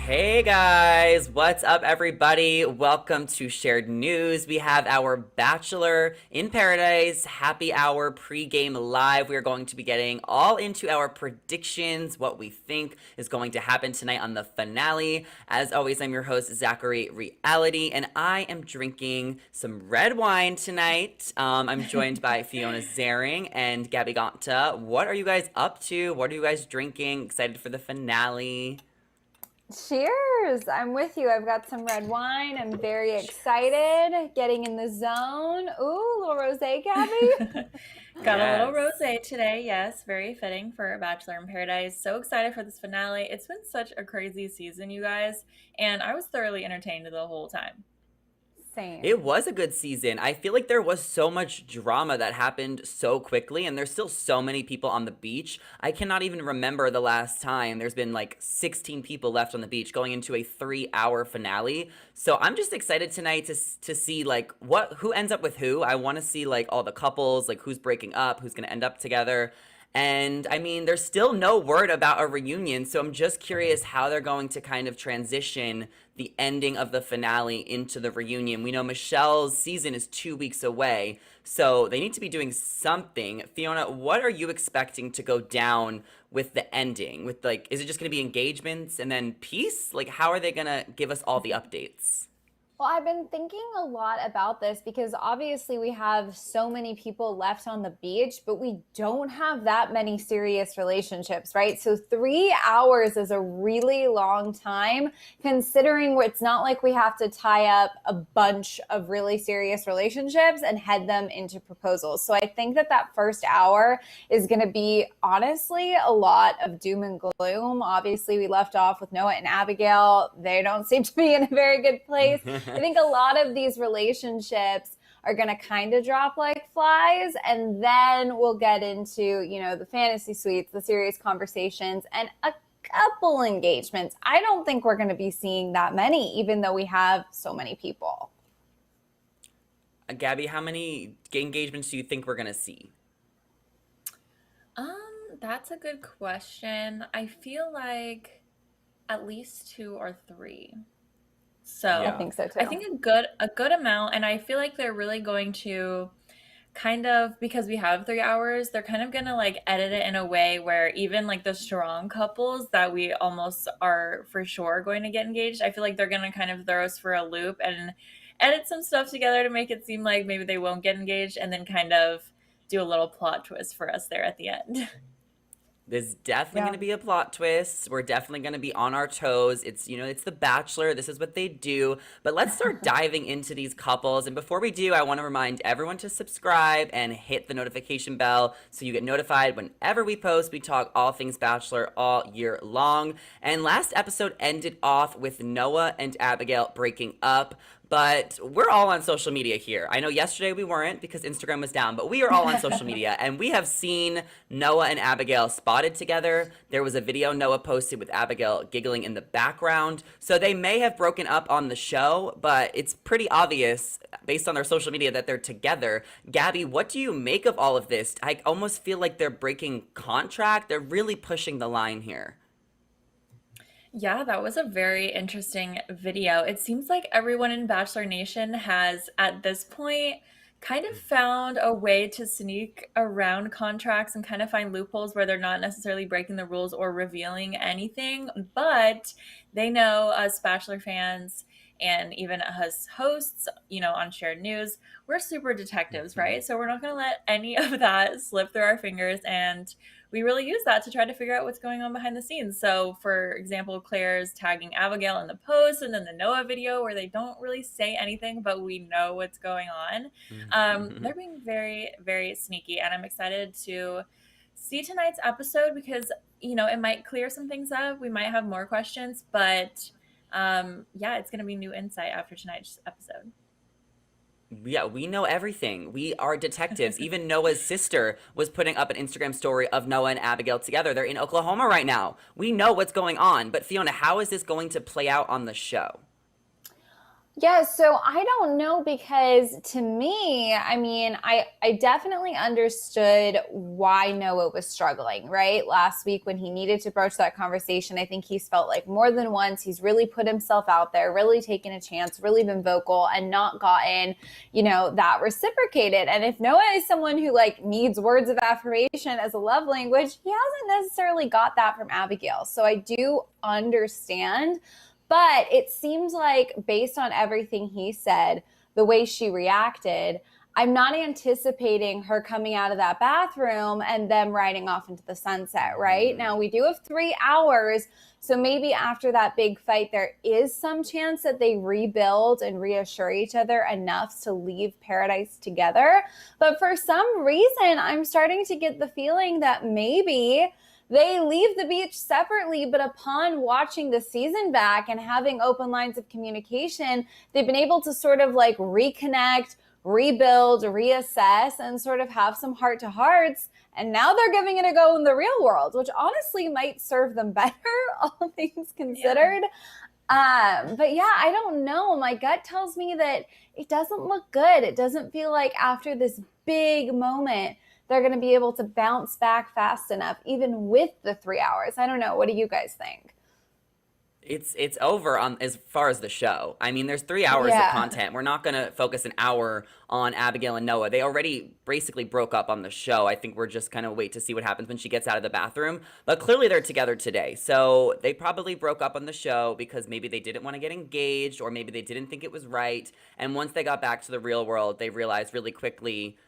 Hey guys, what's up everybody? Welcome to Shared News. We have our Bachelor in Paradise happy hour pregame live. We are going to be getting all into our predictions, what we think is going to happen tonight on the finale. As always, I'm your host, Zachary Reality, and I am drinking some red wine tonight. I'm joined by Fiona Zaring and Gabby Gonta. What are you guys up to? What are you guys drinking? Excited for the finale? Cheers! I'm with you. I've got some red wine. I'm very excited. Getting in the zone. Ooh, little rosé, Gabby. Got a little Yes. rosé today, yes, very fitting for a Bachelor in Paradise. So excited for this finale. It's been such a crazy season, you guys, and I was thoroughly entertained the whole time. It Same. was a good season. I feel like there was so much drama that happened so quickly, and there's still so many people on the beach. I cannot even remember the last time there's been like 16 people left on the beach going into a 3-hour finale. So I'm just excited tonight to see like who ends up with who. I want to see like all the couples, like who's breaking up, who's gonna end up together. And I mean, there's still no word about a reunion, so I'm just curious how they're going to kind of transition the ending of the finale into the reunion. We know Michelle's season is 2 weeks away, so they need to be doing something. Fiona, what are you expecting to go down with the ending? With like, is it just going to be engagements and then peace? Like, how are they going to give us all the updates? Well, I've been thinking a lot about this because obviously we have so many people left on the beach, but we don't have that many serious relationships, right? So 3 hours is a really long time considering it's not like we have to tie up a bunch of really serious relationships and head them into proposals. So I think that first hour is going to be honestly a lot of doom and gloom. Obviously, we left off with Noah and Abigail. They don't seem to be in a very good place. I think a lot of these relationships are going to kind of drop like flies, and then we'll get into, the fantasy suites, the serious conversations, and a couple engagements. I don't think we're going to be seeing that many, even though we have so many people. Gabby, how many engagements do you think we're going to see? That's a good question. I feel like at least two or three. I So Yeah. think so I too. think a good amount, and I feel like they're really going to kind of, because we have 3 hours, they're kind of gonna like edit it in a way where even like the strong couples that we almost are for sure going to get engaged, I feel like they're gonna kind of throw us for a loop and edit some stuff together to make it seem like maybe they won't get engaged, and then kind of do a little plot twist for us there at the end. There's definitely going Yeah. to be a plot twist. We're definitely going to be on our toes. It's The Bachelor. This is what they do. But let's start diving into these couples. And before we do, I want to remind everyone to subscribe and hit the notification bell so you get notified whenever we post. We talk all things Bachelor all year long. And last episode ended off with Noah and Abigail breaking up. But we're all on social media here. I know yesterday we weren't because Instagram was down, but we are all on social media and we have seen Noah and Abigail spotted together. There was a video Noah posted with Abigail giggling in the background. So they may have broken up on the show, but it's pretty obvious based on their social media that they're together. Gabby, what do you make of all of this? I almost feel like they're breaking contract. They're really pushing the line here. Yeah, that was a very interesting video. It seems like everyone in Bachelor Nation has, at this point, kind of found a way to sneak around contracts and kind of find loopholes where they're not necessarily breaking the rules or revealing anything. But they know us Bachelor fans and even us hosts, on Shared News, we're super detectives, right? So we're not going to let any of that slip through our fingers. And we really use that to try to figure out what's going on behind the scenes. So, for example, Claire's tagging Abigail in the post, and then the Noah video where they don't really say anything, but we know what's going on. They're being very, very sneaky, and I'm excited to see tonight's episode because it might clear some things up. We might have more questions, but yeah, it's going to be new insight after tonight's episode. Yeah, we know everything. We are detectives. Even Noah's sister was putting up an Instagram story of Noah and Abigail together. They're in Oklahoma right now. We know what's going on. But Fiona, how is this going to play out on the show? Yeah, so I don't know because to me, I mean, I definitely understood why Noah was struggling, right? Last week when he needed to broach that conversation, I think he's felt like more than once he's really put himself out there, really taken a chance, really been vocal and not gotten, that reciprocated. And if Noah is someone who like needs words of affirmation as a love language, he hasn't necessarily got that from Abigail. So I do understand, but it seems like, based on everything he said, the way she reacted, I'm not anticipating her coming out of that bathroom and them riding off into the sunset, right? Now, we do have 3 hours. So maybe after that big fight, there is some chance that they rebuild and reassure each other enough to leave paradise together. But for some reason, I'm starting to get the feeling that maybe they leave the beach separately, but upon watching the season back and having open lines of communication, they've been able to sort of like reconnect, rebuild, reassess, and sort of have some heart to hearts. And now they're giving it a go in the real world, which honestly might serve them better, all things considered. But yeah, I don't know. My gut tells me that it doesn't look good. It doesn't feel like after this big moment, they're going to be able to bounce back fast enough, even with the 3 hours. I don't know. What do you guys think? It's over on as far as the show. I mean, there's 3 hours of Yeah. content. We're not gonna focus an hour on Abigail and Noah. They already basically broke up on the show. I think we're just kind of wait to see what happens when she gets out of the bathroom. But clearly they're together today. So they probably broke up on the show because maybe they didn't want to get engaged or maybe they didn't think it was right. And once they got back to the real world, they realized really quickly,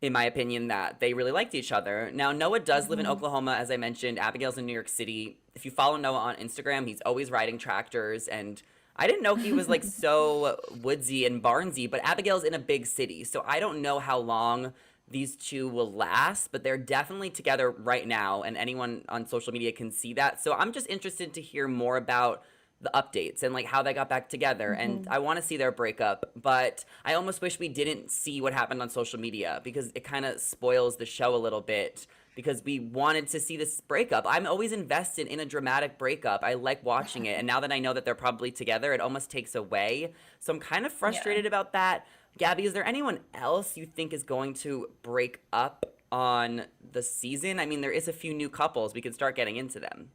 in my opinion, that they really liked each other. Now, Noah does live in Mhm. Oklahoma, as I mentioned. Abigail's in New York City. If you follow Noah on Instagram, he's always riding tractors. And I didn't know he was like so woodsy and barnsy, but Abigail's in a big city. So I don't know how long these two will last, but they're definitely together right now. And anyone on social media can see that. So I'm just interested to hear more about the updates and like how they got back together, and Mhm. I want to see their breakup, but I almost wish we didn't see what happened on social media because it kind of spoils the show a little bit because we wanted to see this breakup. I'm always invested in a dramatic breakup. I like watching it, and now that I know that they're probably together, it almost takes away. So I'm kind of Yeah. frustrated about that. Gabby, is there anyone else you think is going to break up on the season? I mean, there is a few new couples. We could start getting into them.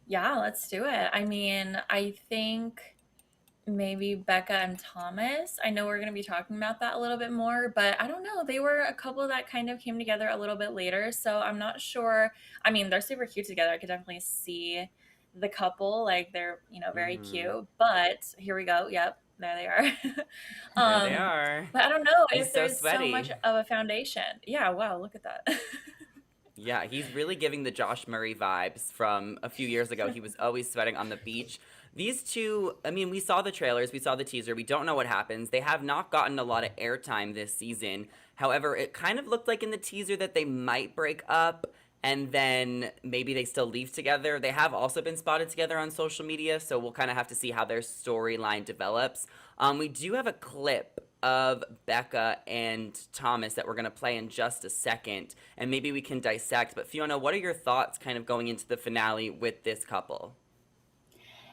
Yeah, let's do it. I mean, I think maybe Becca and Thomas. I know we're going to be talking about that a little bit more, but I don't know. They were a couple that kind of came together a little bit later, so I'm not sure. I mean, they're super cute together. I could definitely see the couple, like they're, very Mm-hmm. cute. But here we go. Yep, there they are. There they um, are. but I don't know He's if so there's so much sweaty. of a foundation. Yeah, wow, look at that. Yeah, he's really giving the Josh Murray vibes from a few years ago. He was always sweating on the beach. These two, I mean, we saw the trailers, we saw the teaser. We don't know what happens. They have not gotten a lot of airtime this season. However, it kind of looked like in the teaser that they might break up and then maybe they still leave together. They have also been spotted together on social media, so we'll kind of have to see how their storyline develops. We do have a clip of Becca and Thomas that we're going to play in just a second, and maybe we can dissect. But Fiona, what are your thoughts kind of going into the finale with this couple?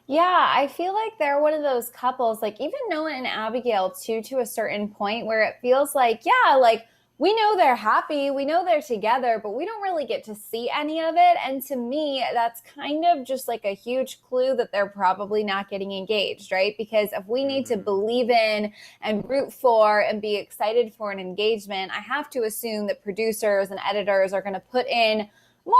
Yeah, I feel like they're one of those couples, like even Noah and Abigail, too, to a certain point where it feels like, yeah, like we know they're happy, we know they're together, but we don't really get to see any of it. And to me, that's kind of just like a huge clue that they're probably not getting engaged, right? Because if we need to Mm-hmm. believe in and root for and be excited for an engagement, I have to assume that producers and editors are going to put in more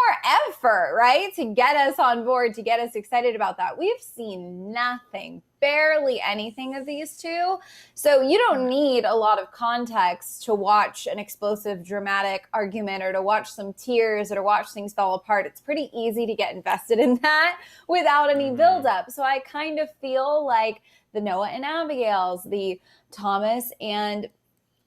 effort, right? To get us on board, to get us excited about that. We've seen nothing, barely anything of these two. So you don't need a lot of context to watch an explosive, dramatic argument or to watch some tears or to watch things fall apart. It's pretty easy to get invested in that without any Mm-hmm. buildup. So I kind of feel like the Noah and Abigail's, the Thomas and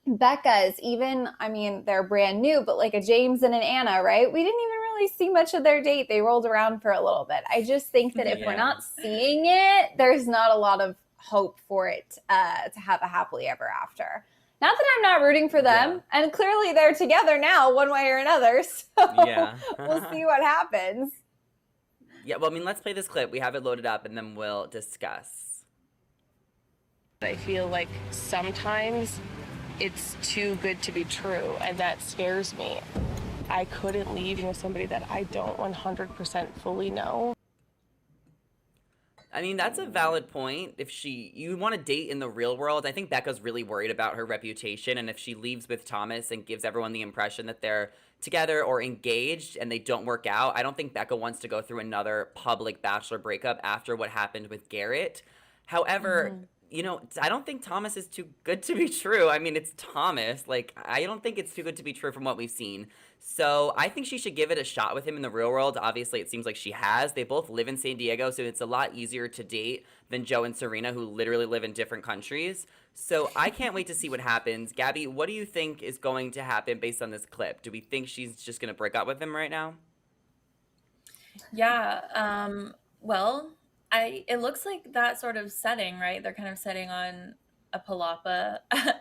Becca's, even, I mean, they're brand new, but like a James and an Anna, right? We didn't even really see much of their date. They rolled around for a little bit. I just think that if we're Yeah. not seeing it, there's not a lot of hope for it to have a happily ever after. Not that I'm not rooting for Yeah. them, and clearly they're together now, one way or another. So Yeah. we'll see what happens. Yeah, well, I mean, let's play this clip. We have it loaded up and then we'll discuss. I feel like sometimes it's too good to be true, and that scares me. I couldn't leave with somebody that I don't 100% fully know. I mean, that's a valid point. If you want to date in the real world, I think Becca's really worried about her reputation. And if she leaves with Thomas and gives everyone the impression that they're together or engaged and they don't work out, I don't think Becca wants to go through another public Bachelor breakup after what happened with Garrett. However, I don't think Thomas is too good to be true. I mean, it's Thomas. Like, I don't think it's too good to be true from what we've seen. So I think she should give it a shot with him in the real world. Obviously, it seems like she has. They both live in San Diego, so it's a lot easier to date than Joe and Serena, who literally live in different countries. So I can't wait to see what happens. Gabby, what do you think is going to happen based on this clip? Do we think she's just going to break up with him right now? Yeah. Well, it looks like that sort of setting, right? They're kind of setting on a palapa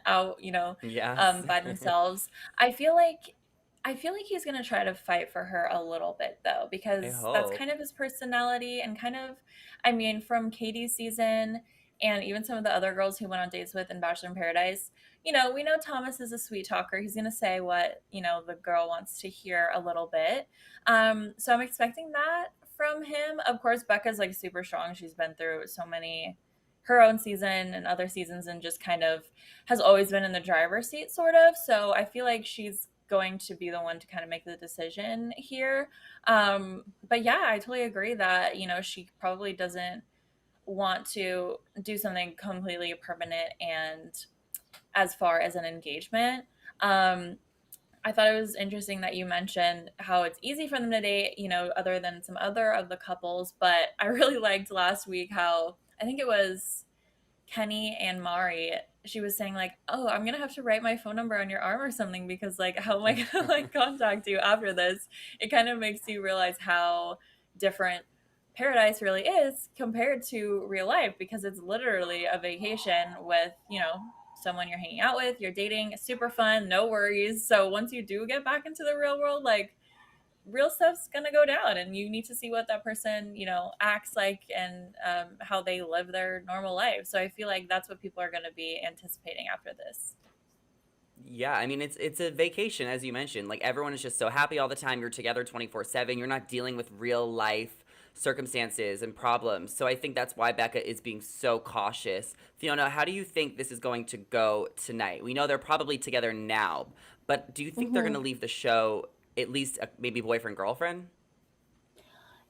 out, Yes. by themselves. I feel like I feel like he's gonna try to fight for her a little bit though, I because that's hope. kind of his personality and kind of, I mean, from Katie's season and even some of the other girls who went on dates with in Bachelor in Paradise, we know Thomas is a sweet talker. He's gonna say what, the girl wants to hear a little bit. So I'm expecting that from him. Of course, Becca's like super strong. She's been through so many her own season and other seasons and just kind of has always been in the driver's seat sort of. So I feel like she's going to be the one to kind of make the decision here. But yeah, I totally agree that, she probably doesn't want to do something completely permanent and as far as an engagement. Um, I thought it was interesting that you mentioned how it's easy for them to date, other than some other of the couples. But I really liked last week how I think it was Kenny and Mari. She was saying like, "Oh, I'm gonna have to write my phone number on your arm or something because like, how am I gonna like contact you after this?" It kind of makes you realize how different paradise really is compared to real life because it's literally a vacation with someone you're hanging out with, you're dating, it's super fun, no worries. So once you do get back into the real world, like real stuff's gonna go down and you need to see what that person acts like and how they live their normal life. So I feel like that's what people are going to be anticipating after this. Yeah, I mean it's a vacation as you mentioned. Like everyone is just so happy all the time. You're together 24/7. You're not dealing with real life circumstances and problems. So I think that's why Becca is being so cautious. Fiona, how do you think this is going to go tonight? We know they're probably together now, but do you think they're going to leave the show at least maybe boyfriend girlfriend?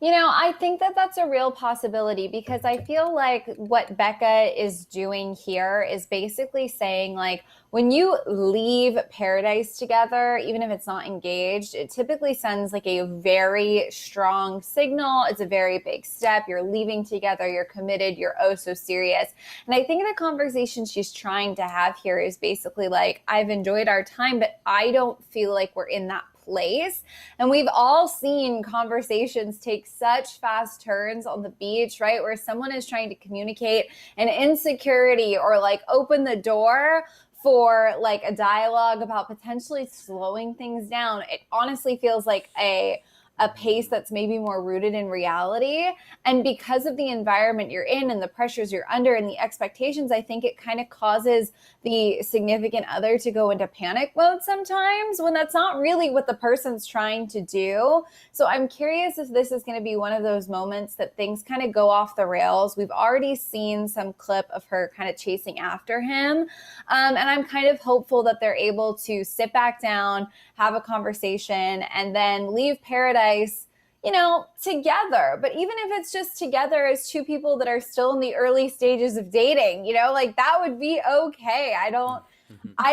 I think that that's a real possibility because I feel like what Becca is doing here is basically saying, like, when you leave paradise together, even if it's not engaged, it typically sends like a very strong signal. It's a very big step. You're leaving together, you're committed, you're oh so serious. And I think the conversation she's trying to have here is basically like, I've enjoyed our time, but I don't feel like we're in that place. And we've all seen conversations take such fast turns on the beach, right? Where someone is trying to communicate an insecurity or like open the door for like a dialogue about potentially slowing things down. It honestly feels like a pace that's maybe more rooted in reality. And because of the environment you're in and the pressures you're under and the expectations, I think it kind of causes the significant other to go into panic mode sometimes when that's not really what the person's trying to do. So I'm curious if this is going to be one of those moments that things kind of go off the rails. We've already seen some clip of her kind of chasing after him. And I'm kind of hopeful that they're able to sit back down, have a conversation, and then leave paradise, together. But even if it's just together as two people that are still in the early stages of dating, like that would be okay. I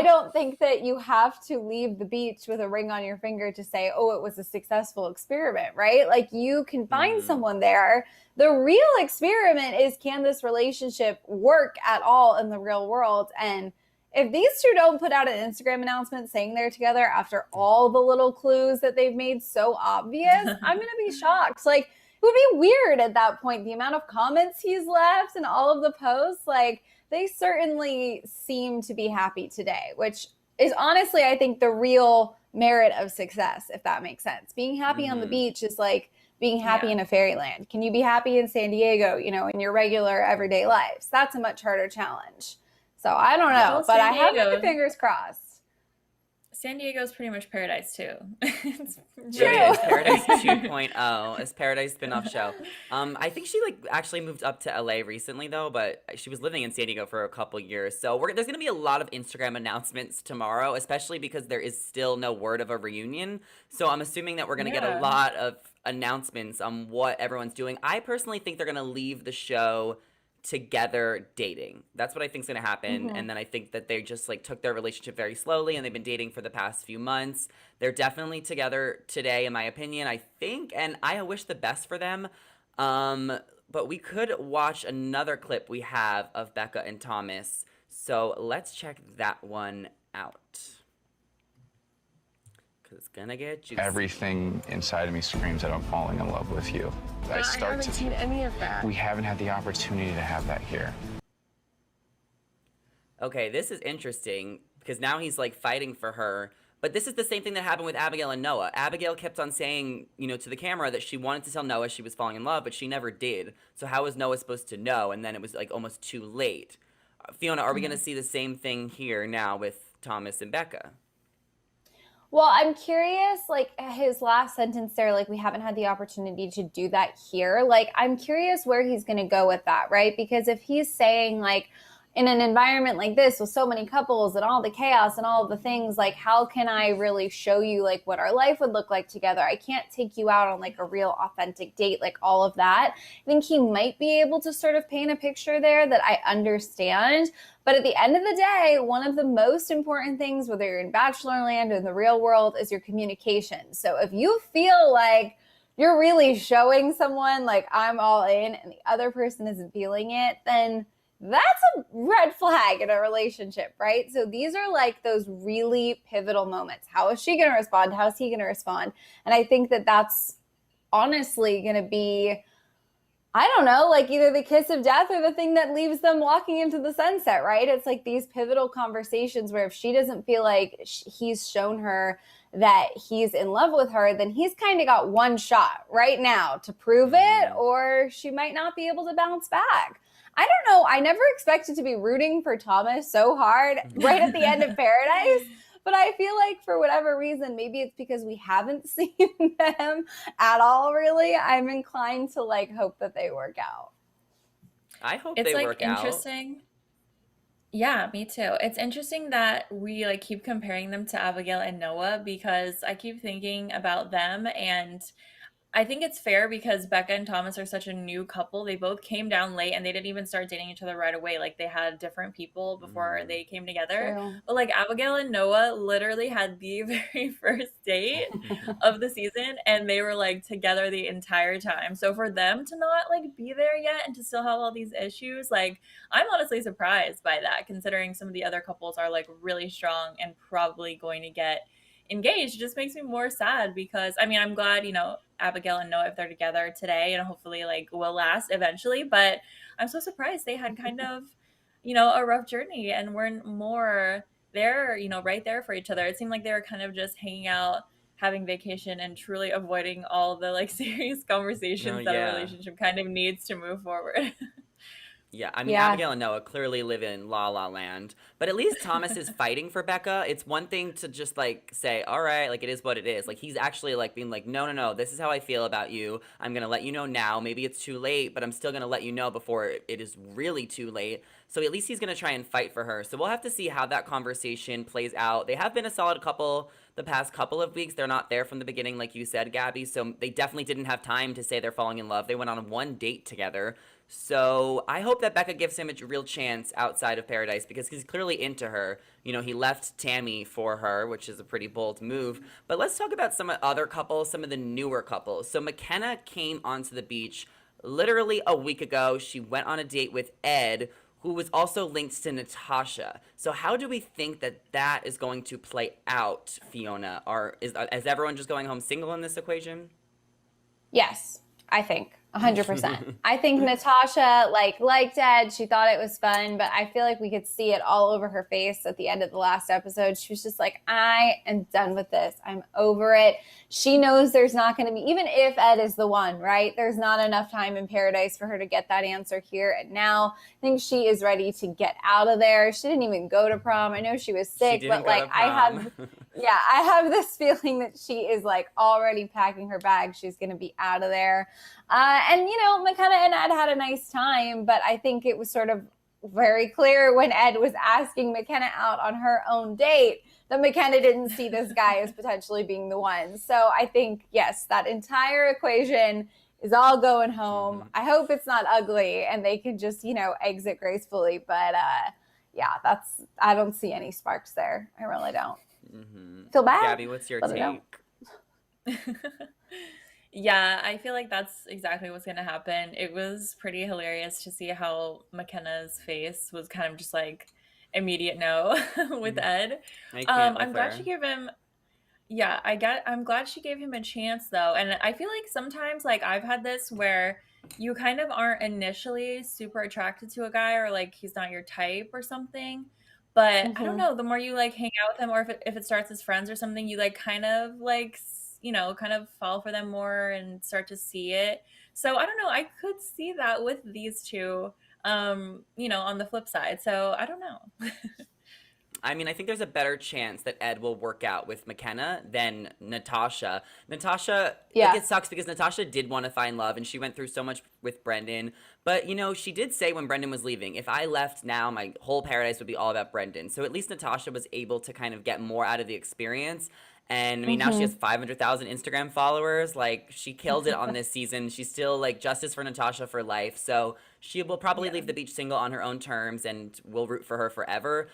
don't think that you have to leave the beach with a ring on your finger to say, oh, it was a successful experiment, right? Like you can find someone there. The real experiment is, can this relationship work at all in the real world? And if these two don't put out an Instagram announcement saying they're together after all the little clues that they've made so obvious, I'm going to be shocked. Like, it would be weird at that point. The amount of comments he's left and all of the posts, like, they certainly seem to be happy today, which is honestly, I think, the real merit of success, if that makes sense. Being happy on the beach is like being happy in a fairyland. Can you be happy in San Diego, in your regular everyday lives? That's a much harder challenge. So I don't know, Well, but I San have my Diego. fingers crossed. San Diego's pretty much paradise too. It's It really is True. Paradise 2.0. It's Paradise spin-off show. I think she like actually moved up to LA recently though, but she was living in San Diego for a couple years. So there's gonna be a lot of Instagram announcements tomorrow, especially because there is still no word of a reunion. So I'm assuming that we're gonna get a Yeah. lot of announcements on what everyone's doing. I personally think they're gonna leave the show together dating. That's what I think is going to happen. Mhm. And then I think that they just like took their relationship very slowly and they've been dating for the past few months. They're definitely together today in my opinion, I think, and I wish the best for them. But we could watch another clip we have of Becca and Thomas. So let's check that one out. Cuz it's going to get juicy. Everything inside of me screams that I'm falling in love with you. I haven't seen any of that. We haven't had the opportunity to have that here. Okay, this is interesting because now he's like fighting for her. But this is the same thing that happened with Abigail and Noah. Abigail kept on saying, to the camera that she wanted to tell Noah she was falling in love, but she never did. So how was Noah supposed to know? And then it was like almost too late. Fiona, are we going to see the same thing here now with Thomas and Becca? Well, I'm curious, like his last sentence there, like we haven't had the opportunity to do that here. Like, I'm curious where he's going to go with that, right? Because if he's saying, like, in an environment like this with so many couples and all the chaos and all of the things, like, how can I really show you, like, what our life would look like together? I can't take you out on, like, a real authentic date, like, all of that. I think he might be able to sort of paint a picture there that I understand. But at the end of the day, one of the most important things, whether you're in Bachelor land or in the real world, is your communication. So if you feel like you're really showing someone, like, I'm all in, and the other person isn't feeling it, then that's a red flag in a relationship, right? So these are like those really pivotal moments. How is she going to respond? How is he going to respond? And I think that that's honestly going to be, I don't know, like either the kiss of death or the thing that leaves them walking into the sunset, right? It's like these pivotal conversations where if she doesn't feel like he's shown her that he's in love with her, then he's kind of got one shot right now to prove it, or she might not be able to bounce back. I don't know. I never expected to be rooting for Thomas so hard right at the end of Paradise. But I feel like for whatever reason, maybe it's because we haven't seen them at all, really. I'm inclined to like hope that they work out. I hope It's they like work out. interesting. Yeah, me too. It's interesting that we like keep comparing them to Abigail and Noah because I keep thinking about them, and I think it's fair because Becca and Thomas are such a new couple. They both came down late and they didn't even start dating each other right away. Like they had different people before they came together. True. But like Abigail and Noah literally had the very first date of the season and they were like together the entire time. So for them to not like be there yet and to still have all these issues, like I'm honestly surprised by that considering some of the other couples are like really strong and probably going to get engaged. It just makes me more sad because I mean I'm glad Abigail and Noah if they're together today and hopefully like will last eventually, but I'm so surprised they had kind of a rough journey and weren't more there right there for each other. It seemed like they were kind of just hanging out, having vacation, and truly avoiding all the like serious conversations that a relationship kind of needs to move forward. Yeah, I mean, Abigail and Noah clearly live in La La Land, but at least Thomas is fighting for Becca. It's one thing to just like say, all right, like it is what it is. Like he's actually like being like, no, this is how I feel about you. I'm going to let you know now. Maybe it's too late, but I'm still going to let you know before it is really too late. So at least he's going to try and fight for her. So we'll have to see how that conversation plays out. They have been a solid couple the past couple of weeks. They're not there from the beginning, like you said, Gabby. So they definitely didn't have time to say they're falling in love. They went on one date together. So I hope that Becca gives him a real chance outside of Paradise because he's clearly into her. He left Tammy for her, which is a pretty bold move. But let's talk about some other couples, some of the newer couples. So McKenna came onto the beach literally a week ago. She went on a date with Ed, who was also linked to Natasha. So how do we think that is going to play out, Fiona? Is everyone just going home single in this equation? Yes, I think. 100%. I think Natasha liked Ed. She thought it was fun, but I feel like we could see it all over her face at the end of the last episode. She was just like, I am done with this. I'm over it. She knows there's not going to be, even if Ed is the one, right? There's not enough time in paradise for her to get that answer here and now. I think she is ready to get out of there. She didn't even go to prom. I know she was sick, but like I have this feeling that she is like already packing her bag. She's going to be out of there. And, you know, McKenna and Ed had a nice time, but I think it was sort of very clear when Ed was asking McKenna out on her own date that McKenna didn't see this guy as potentially being the one. So I think, yes, that entire equation is all going home. I hope it's not ugly and they can just, you know, exit gracefully. But yeah, I don't see any sparks there. I really don't. Feel bad. Gabby, what's your take? Yeah, I feel like that's exactly what's going to happen. It was pretty hilarious to see how McKenna's face was kind of just like immediate no with Ed. I'm glad she gave him, I'm glad she gave him a chance though. And I feel like sometimes like I've had this where you kind of aren't initially super attracted to a guy or like he's not your type or something. But I don't know, the more you like hang out with him or if it starts as friends or something, you like kind of like, you know, kind of fall for them more and start to see it. So I don't know, I could see that with these two, you know, on the flip side. So I don't know. I mean, I think there's a better chance that Ed will work out with McKenna than Natasha. Natasha, like, it sucks because Natasha did want to find love and she went through so much with Brendan. But, you know, she did say when Brendan was leaving, if I left now, my whole paradise would be all about Brendan. So at least Natasha was able to kind of get more out of the experience. And I mean, now she has 500,000 Instagram followers. Like, she killed it on this season. She's still like justice for Natasha for life. So she will probably leave the beach single on her own terms and we'll root for her forever.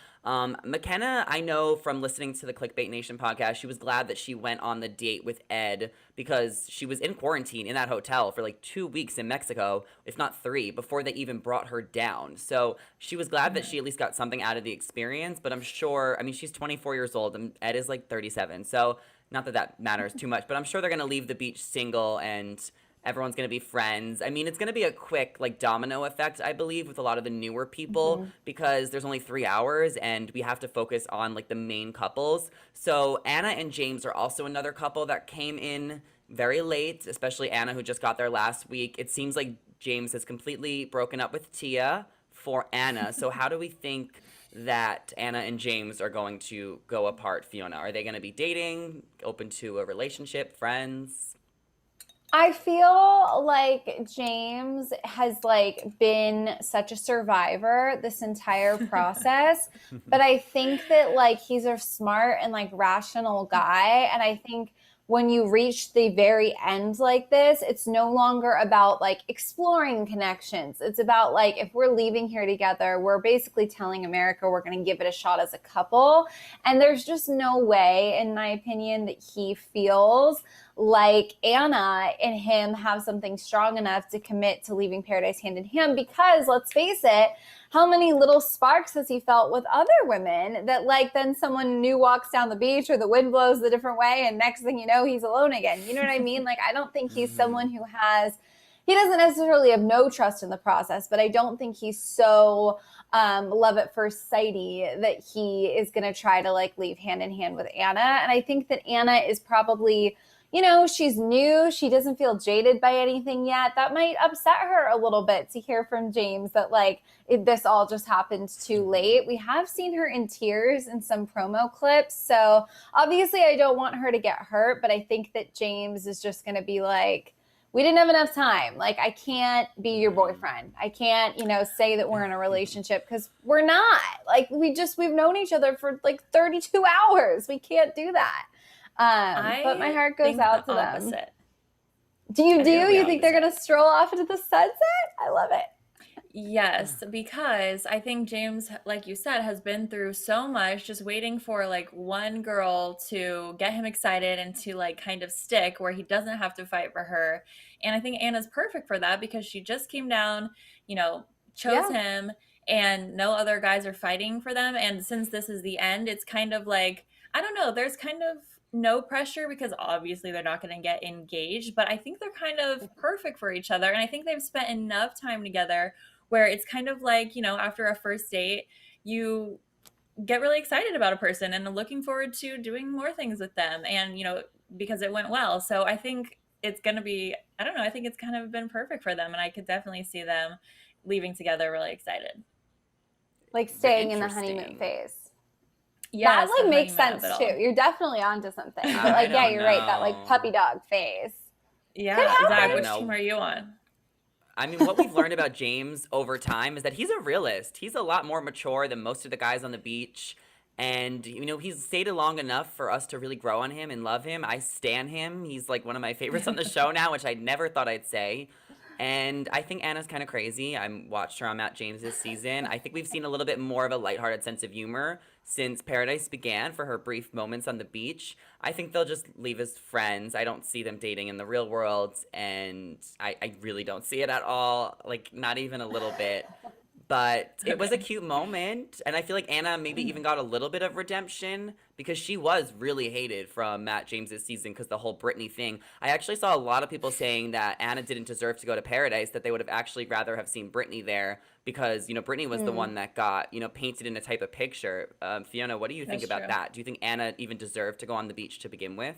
McKenna, I know from listening to the Clickbait Nation podcast, she was glad that she went on the date with Ed because she was in quarantine in that hotel for like 2 weeks in Mexico, if not 3, before they even brought her down. So she was glad that she at least got something out of the experience, but I'm sure, I mean, she's 24 years old and Ed is like 37. So not that that matters too much, but I'm sure they're going to leave the beach single and everyone's going to be friends. I mean, it's going to be a quick, like, domino effect, I believe, with a lot of the newer people because there's only 3 hours and we have to focus on, like, the main couples. So Anna and James are also another couple that came in very late, especially Anna, who just got there last week. It seems like James has completely broken up with Tia for Anna. So how do we think that Anna and James are going to go apart, Fiona? Are they going to be dating, open to a relationship, friends? I feel like James has like been such a survivor this entire process, but I think that like he's a smart and like rational guy, and I think when you reach the very end like this, it's no longer about like exploring connections. It's about like, if we're leaving here together, we're basically telling America we're going to give it a shot as a couple. And there's just no way, in my opinion, that he feels like Anna and him have something strong enough to commit to leaving paradise hand in hand, because let's face it, how many little sparks has he felt with other women that like then someone new walks down the beach or the wind blows the different way and next thing you know, he's alone again. You know what I mean? Like, I don't think he's someone who he doesn't necessarily have no trust in the process, but I don't think he's so love at first sighty that he is going to try to like leave hand in hand with Anna. And I think that Anna is probably, you know, she's new. She doesn't feel jaded by anything yet. That might upset her a little bit to hear from James that like this all just happened too late. We have seen her in tears in some promo clips. So obviously I don't want her to get hurt, but I think that James is just going to be like, we didn't have enough time. Like, I can't be your boyfriend. I can't, you know, say that we're in a relationship because we're not. Like, we've known each other for like 32 hours. We can't do that. But my heart goes out to them. Do you think they're going to stroll off into the sunset? I love it. Yes, because I think James, like you said, has been through so much, just waiting for like one girl to get him excited and to like kind of stick where he doesn't have to fight for her. And I think Anna's perfect for that because she just came down, you know, chose him, and no other guys are fighting for them. And since this is the end, it's kind of like, I don't know, there's kind of no pressure because obviously they're not going to get engaged, but I think they're kind of perfect for each other. And I think they've spent enough time together where it's kind of like, after a first date, you get really excited about a person and looking forward to doing more things with them and, because it went well. So I think it's going to be, I don't know, I think it's kind of been perfect for them. And I could definitely see them leaving together really excited. Like staying in the honeymoon Interesting. phase. Yeah, That like makes sense too. You're definitely onto something. But like, yeah, you're right. That like puppy dog phase. Yeah, Could Zach, happen. which team are you on? I mean, what we've learned about James over time is that he's a realist. He's a lot more mature than most of the guys on the beach. And, he's stayed long enough for us to really grow on him and love him. I stan him. He's like one of my favorites on the show now, which I never thought I'd say. And I think Anna's kind of crazy. I watched her on Matt James this season. I think we've seen a little bit more of a lighthearted sense of humor since Paradise began for her brief moments on the beach. I think they'll just leave as friends. I don't see them dating in the real world, and I really don't see it at all. Like, not even a little bit. But it was a cute moment, and I feel like Anna maybe even got a little bit of redemption because she was really hated from Matt James's season because the whole Britney thing. I actually saw a lot of people saying that Anna didn't deserve to go to Paradise, that they would have actually rather have seen Britney there because, Britney was the one that got, painted in a type of picture. Fiona, what do you think That's about true. that? Do you think Anna even deserved to go on the beach to begin with?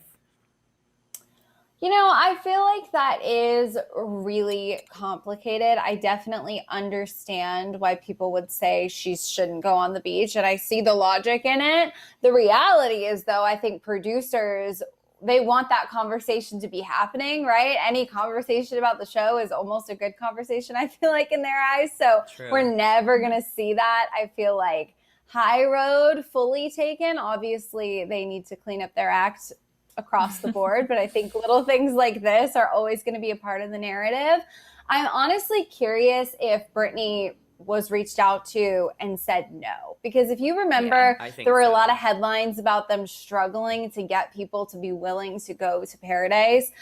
I feel like that is really complicated. I definitely understand why people would say she shouldn't go on the beach, and I see the logic in it. The reality is, though, I think producers, they want that conversation to be happening, right? Any conversation about the show is almost a good conversation, I feel like, in their eyes. So True. We're never going to see that. I feel like high road fully taken. Obviously, they need to clean up their act across the board, but I think little things like this are always going to be a part of the narrative. I'm honestly curious if Britney was reached out to and said no, because if you remember, I think there were a so. lot of headlines about them struggling to get people to be willing to go to Paradise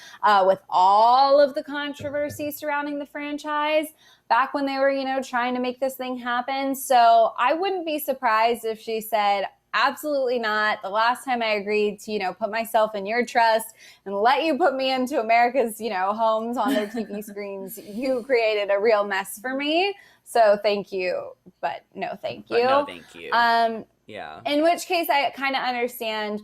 with all of the controversy surrounding the franchise back when they were, trying to make this thing happen. So I wouldn't be surprised if she said, absolutely not. The last time I agreed to, put myself in your trust and let you put me into America's, homes on their TV screens, you created a real mess for me. So thank you, but no thank you. But no, thank you. Yeah. In which case, I kind of understand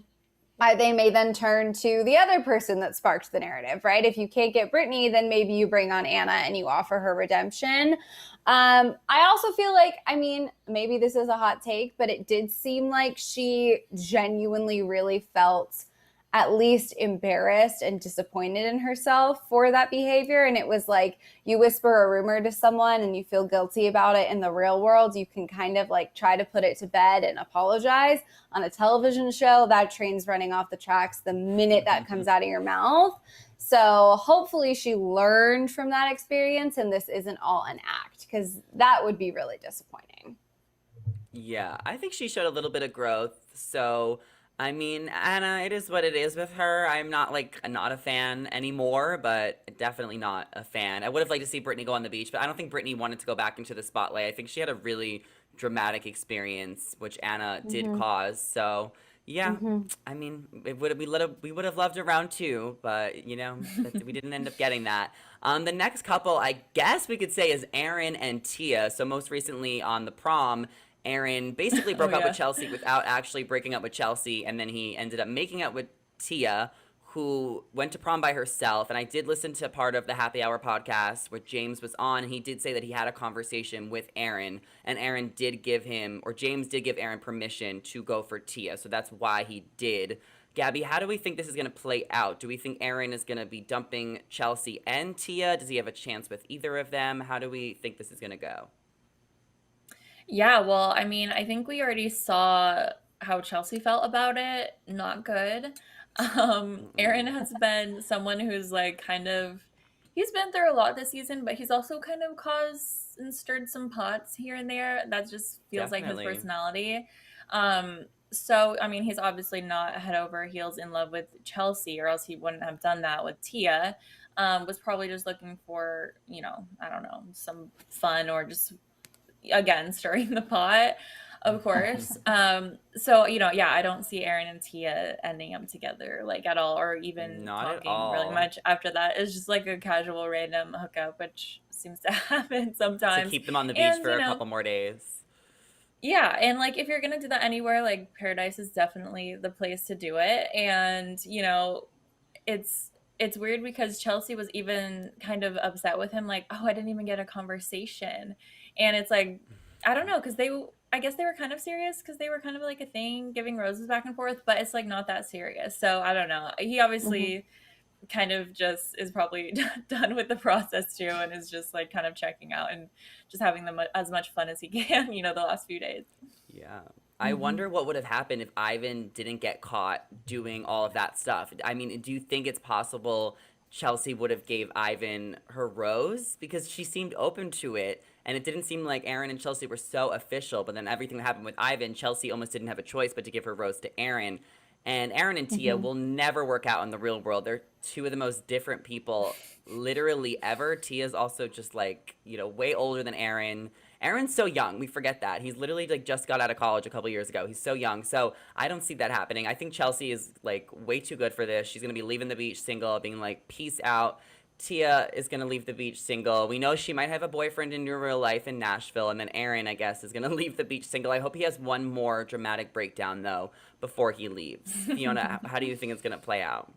they may then turn to the other person that sparked the narrative, right? If you can't get Britney, then maybe you bring on Anna and you offer her redemption. I also feel like, maybe this is a hot take, but it did seem like she genuinely really felt at least embarrassed and disappointed in herself for that behavior. And it was like, you whisper a rumor to someone and you feel guilty about it in the real world, you can kind of like try to put it to bed and apologize. On a television show, that train's running off the tracks the minute that comes out of your mouth. So hopefully she learned from that experience and this isn't all an act, because that would be really disappointing. Yeah, I think she showed a little bit of growth. So, Anna, it is what it is with her. I'm not not a fan anymore, but definitely not a fan. I would have liked to see Britney go on the beach, but I don't think Britney wanted to go back into the spotlight. I think she had a really dramatic experience, which Anna did cause. So, yeah, we would have loved a round two, but we didn't end up getting that. The next couple, I guess we could say, is Aaron and Tia. So most recently on the prom, Aaron basically broke up with Chelsea without actually breaking up with Chelsea, and then he ended up making up with Tia, who went to prom by herself. And I did listen to part of the Happy Hour podcast where James was on, and he did say that he had a conversation with Aaron, and James did give Aaron permission to go for Tia, so that's why he did. Gabby, how do we think this is going to play out? Do we think Aaron is going to be dumping Chelsea and Tia? Does he have a chance with either of them? How do we think this is going to go? Yeah, well, I think we already saw how Chelsea felt about it. Not good. Aaron has been someone who's he's been through a lot this season, but he's also kind of caused and stirred some pots here and there. That just feels Definitely. like his personality. So, he's obviously not head over heels in love with Chelsea, or else he wouldn't have done that with Tia. Was probably just looking for, I don't know, some fun or just, again, stirring the pot. Of course. So, yeah, I don't see Aaron and Tia ending up together like at all, or even Not at talking really all. much after that. It's just like a casual random hookup, which seems to happen To sometimes. keep them on the beach And, for a couple more days. yeah, and like if you're gonna do that anywhere, like Paradise is definitely the place to do it. And, it's it's weird because Chelsea was even kind of upset with him, like, oh, I didn't even get a conversation. And it's like, I don't know, because I guess they were kind of serious because they were kind of like a thing, giving roses back and forth, but it's like not that serious. So I don't know. He Mhm. obviously kind of just is probably done with the process too, and is just like kind of checking out and just having as much fun as he can, the last few days. Yeah. I wonder what would have happened if Ivan didn't get caught doing all of that stuff. I mean, do you think it's possible Chelsea would have gave Ivan her rose? Because she seemed open to it, and it didn't seem like Aaron and Chelsea were so official, but then everything that happened with Ivan, Chelsea almost didn't have a choice but to give her rose to Aaron. And Aaron and Tia Mhm. will never work out in the real world. They're two of the most different people literally ever. Tia's also just like, way older than Aaron. Aaron's so young. We forget that. He's literally like just got out of college a couple years ago. He's so young. So I don't see that happening. I think Chelsea is like way too good for this. She's going to be leaving the beach single, being like, peace out. Tia is going to leave the beach single. We know she might have a boyfriend in real life in Nashville. And then Aaron, I guess, is going to leave the beach single. I hope he has one more dramatic breakdown, though, before he leaves. Fiona, how do you think it's going to play out?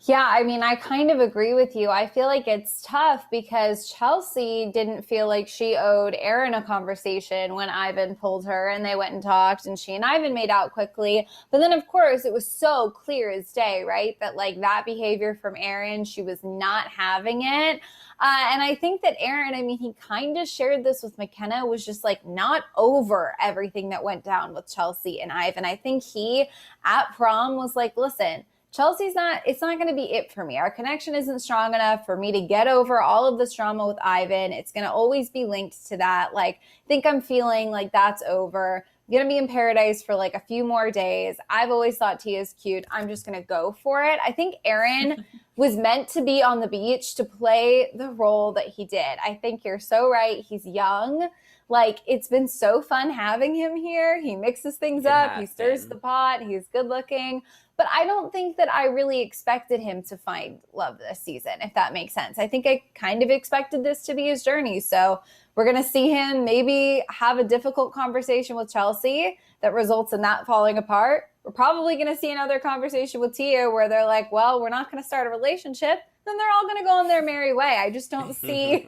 Yeah, I mean, I kind of agree with you. I feel like it's tough because Chelsea didn't feel like she owed Aaron a conversation when Ivan pulled her and they went and talked and she and Ivan made out quickly. But then, of course, it was so clear as day, right? That like that behavior from Aaron, she was not having it. And I think that Aaron, I mean, he kind of shared this with McKenna, was just like not over everything that went down with Chelsea and Ivan. I think he at prom was like, listen, it's not going to be it for me. Our connection isn't strong enough for me to get over all of this drama with Ivan. It's going to always be linked to that. Like, I think I'm feeling like that's over. I'm going to be in Paradise for like a few more days. I've always thought Tia's cute. I'm just going to go for it. I think Aaron was meant to be on the beach to play the role that he did. I think you're so right. He's young. Like, it's been so fun having him here. He mixes things It up. He has stirs been. the pot. He's good looking. But I don't think that I really expected him to find love this season, if that makes sense. I think I kind of expected this to be his journey. So we're going to see him maybe have a difficult conversation with Chelsea that results in that falling apart. We're probably going to see another conversation with Tia where they're like, well, we're not going to start a relationship. Then they're all going to go on their merry way. I just don't see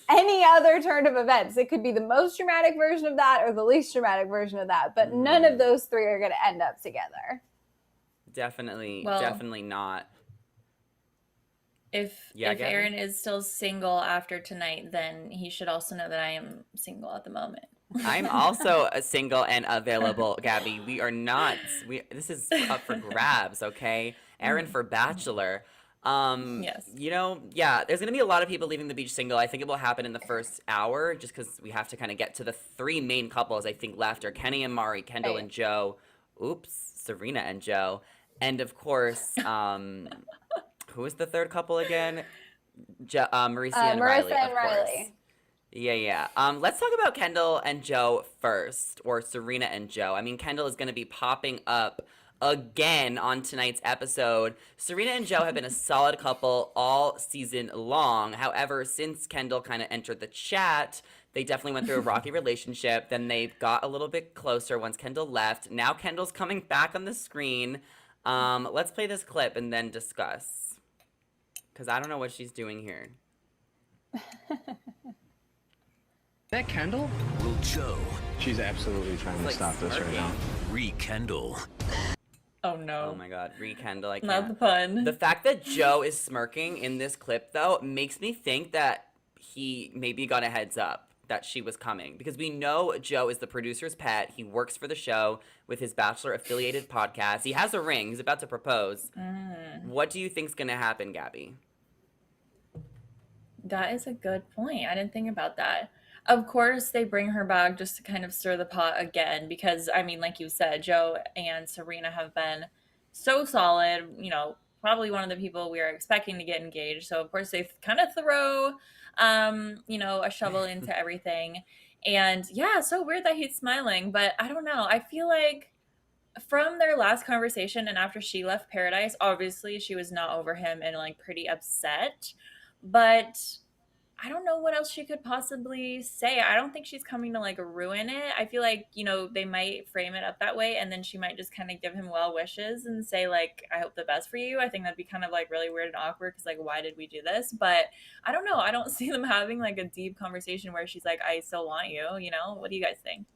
any other turn of events. It could be the most dramatic version of that or the least dramatic version of that. But none of those three are going to end up together. Definitely, Well, definitely not. if Yeah, if Gabby? Aaron is still single after tonight, then he should also know that I am single at the moment. I'm also a single and available, Gabby. We are not. This is up for grabs, okay? Aaron for Bachelor. Yes. Yeah, there's gonna be a lot of people leaving the beach single. I think it will happen in the first hour, just because we have to kind of get to the three main couples I think left are Kenny and Mari, Kendall Right. and Joe. Oops, Serena and Joe, and of course, who is the third couple again? Mauricio and Marissa Riley, and of course. Riley. Yeah. Let's talk about Kendall and Joe first, or Serena and Joe. I mean, Kendall is going to be popping up again on tonight's episode. Serena and Joe have been a solid couple all season long. However, since Kendall kind of entered the chat, they definitely went through a rocky relationship. Then they got a little bit closer once Kendall left. Now Kendall's coming back on the screen. Let's play this clip and then discuss. Because I don't know what she's doing here. That Kendall? Will Joe She's absolutely trying to Like stop this right smirking. now. rekindle? Oh no. Oh my god, Kendall, I Not the can't. pun. The fact that Joe is smirking in this clip, though, makes me think that he maybe got a heads up that she was coming. Because we know Joe is the producer's pet. He works for the show with his Bachelor affiliated podcast. He has a ring. He's about to propose. What do you think's going to happen, Gabby? That is a good point. I didn't think about that. Of course, they bring her back just to kind of stir the pot again because, I mean, like you said, Joe and Serena have been so solid, probably one of the people we are expecting to get engaged. So, of course, they kind of throw, a shovel into everything. And yeah, so weird that he's smiling, but I don't know. I feel like from their last conversation and after she left Paradise, obviously she was not over him and like pretty upset. But I don't know what else she could possibly say. I don't think she's coming to like ruin it. I feel like, they might frame it up that way and then she might just kind of give him well wishes and say like, I hope the best for you. I think that'd be kind of like really weird and awkward because like, why did we do this? But I don't know. I don't see them having like a deep conversation where she's like, I still want you, What do you guys think?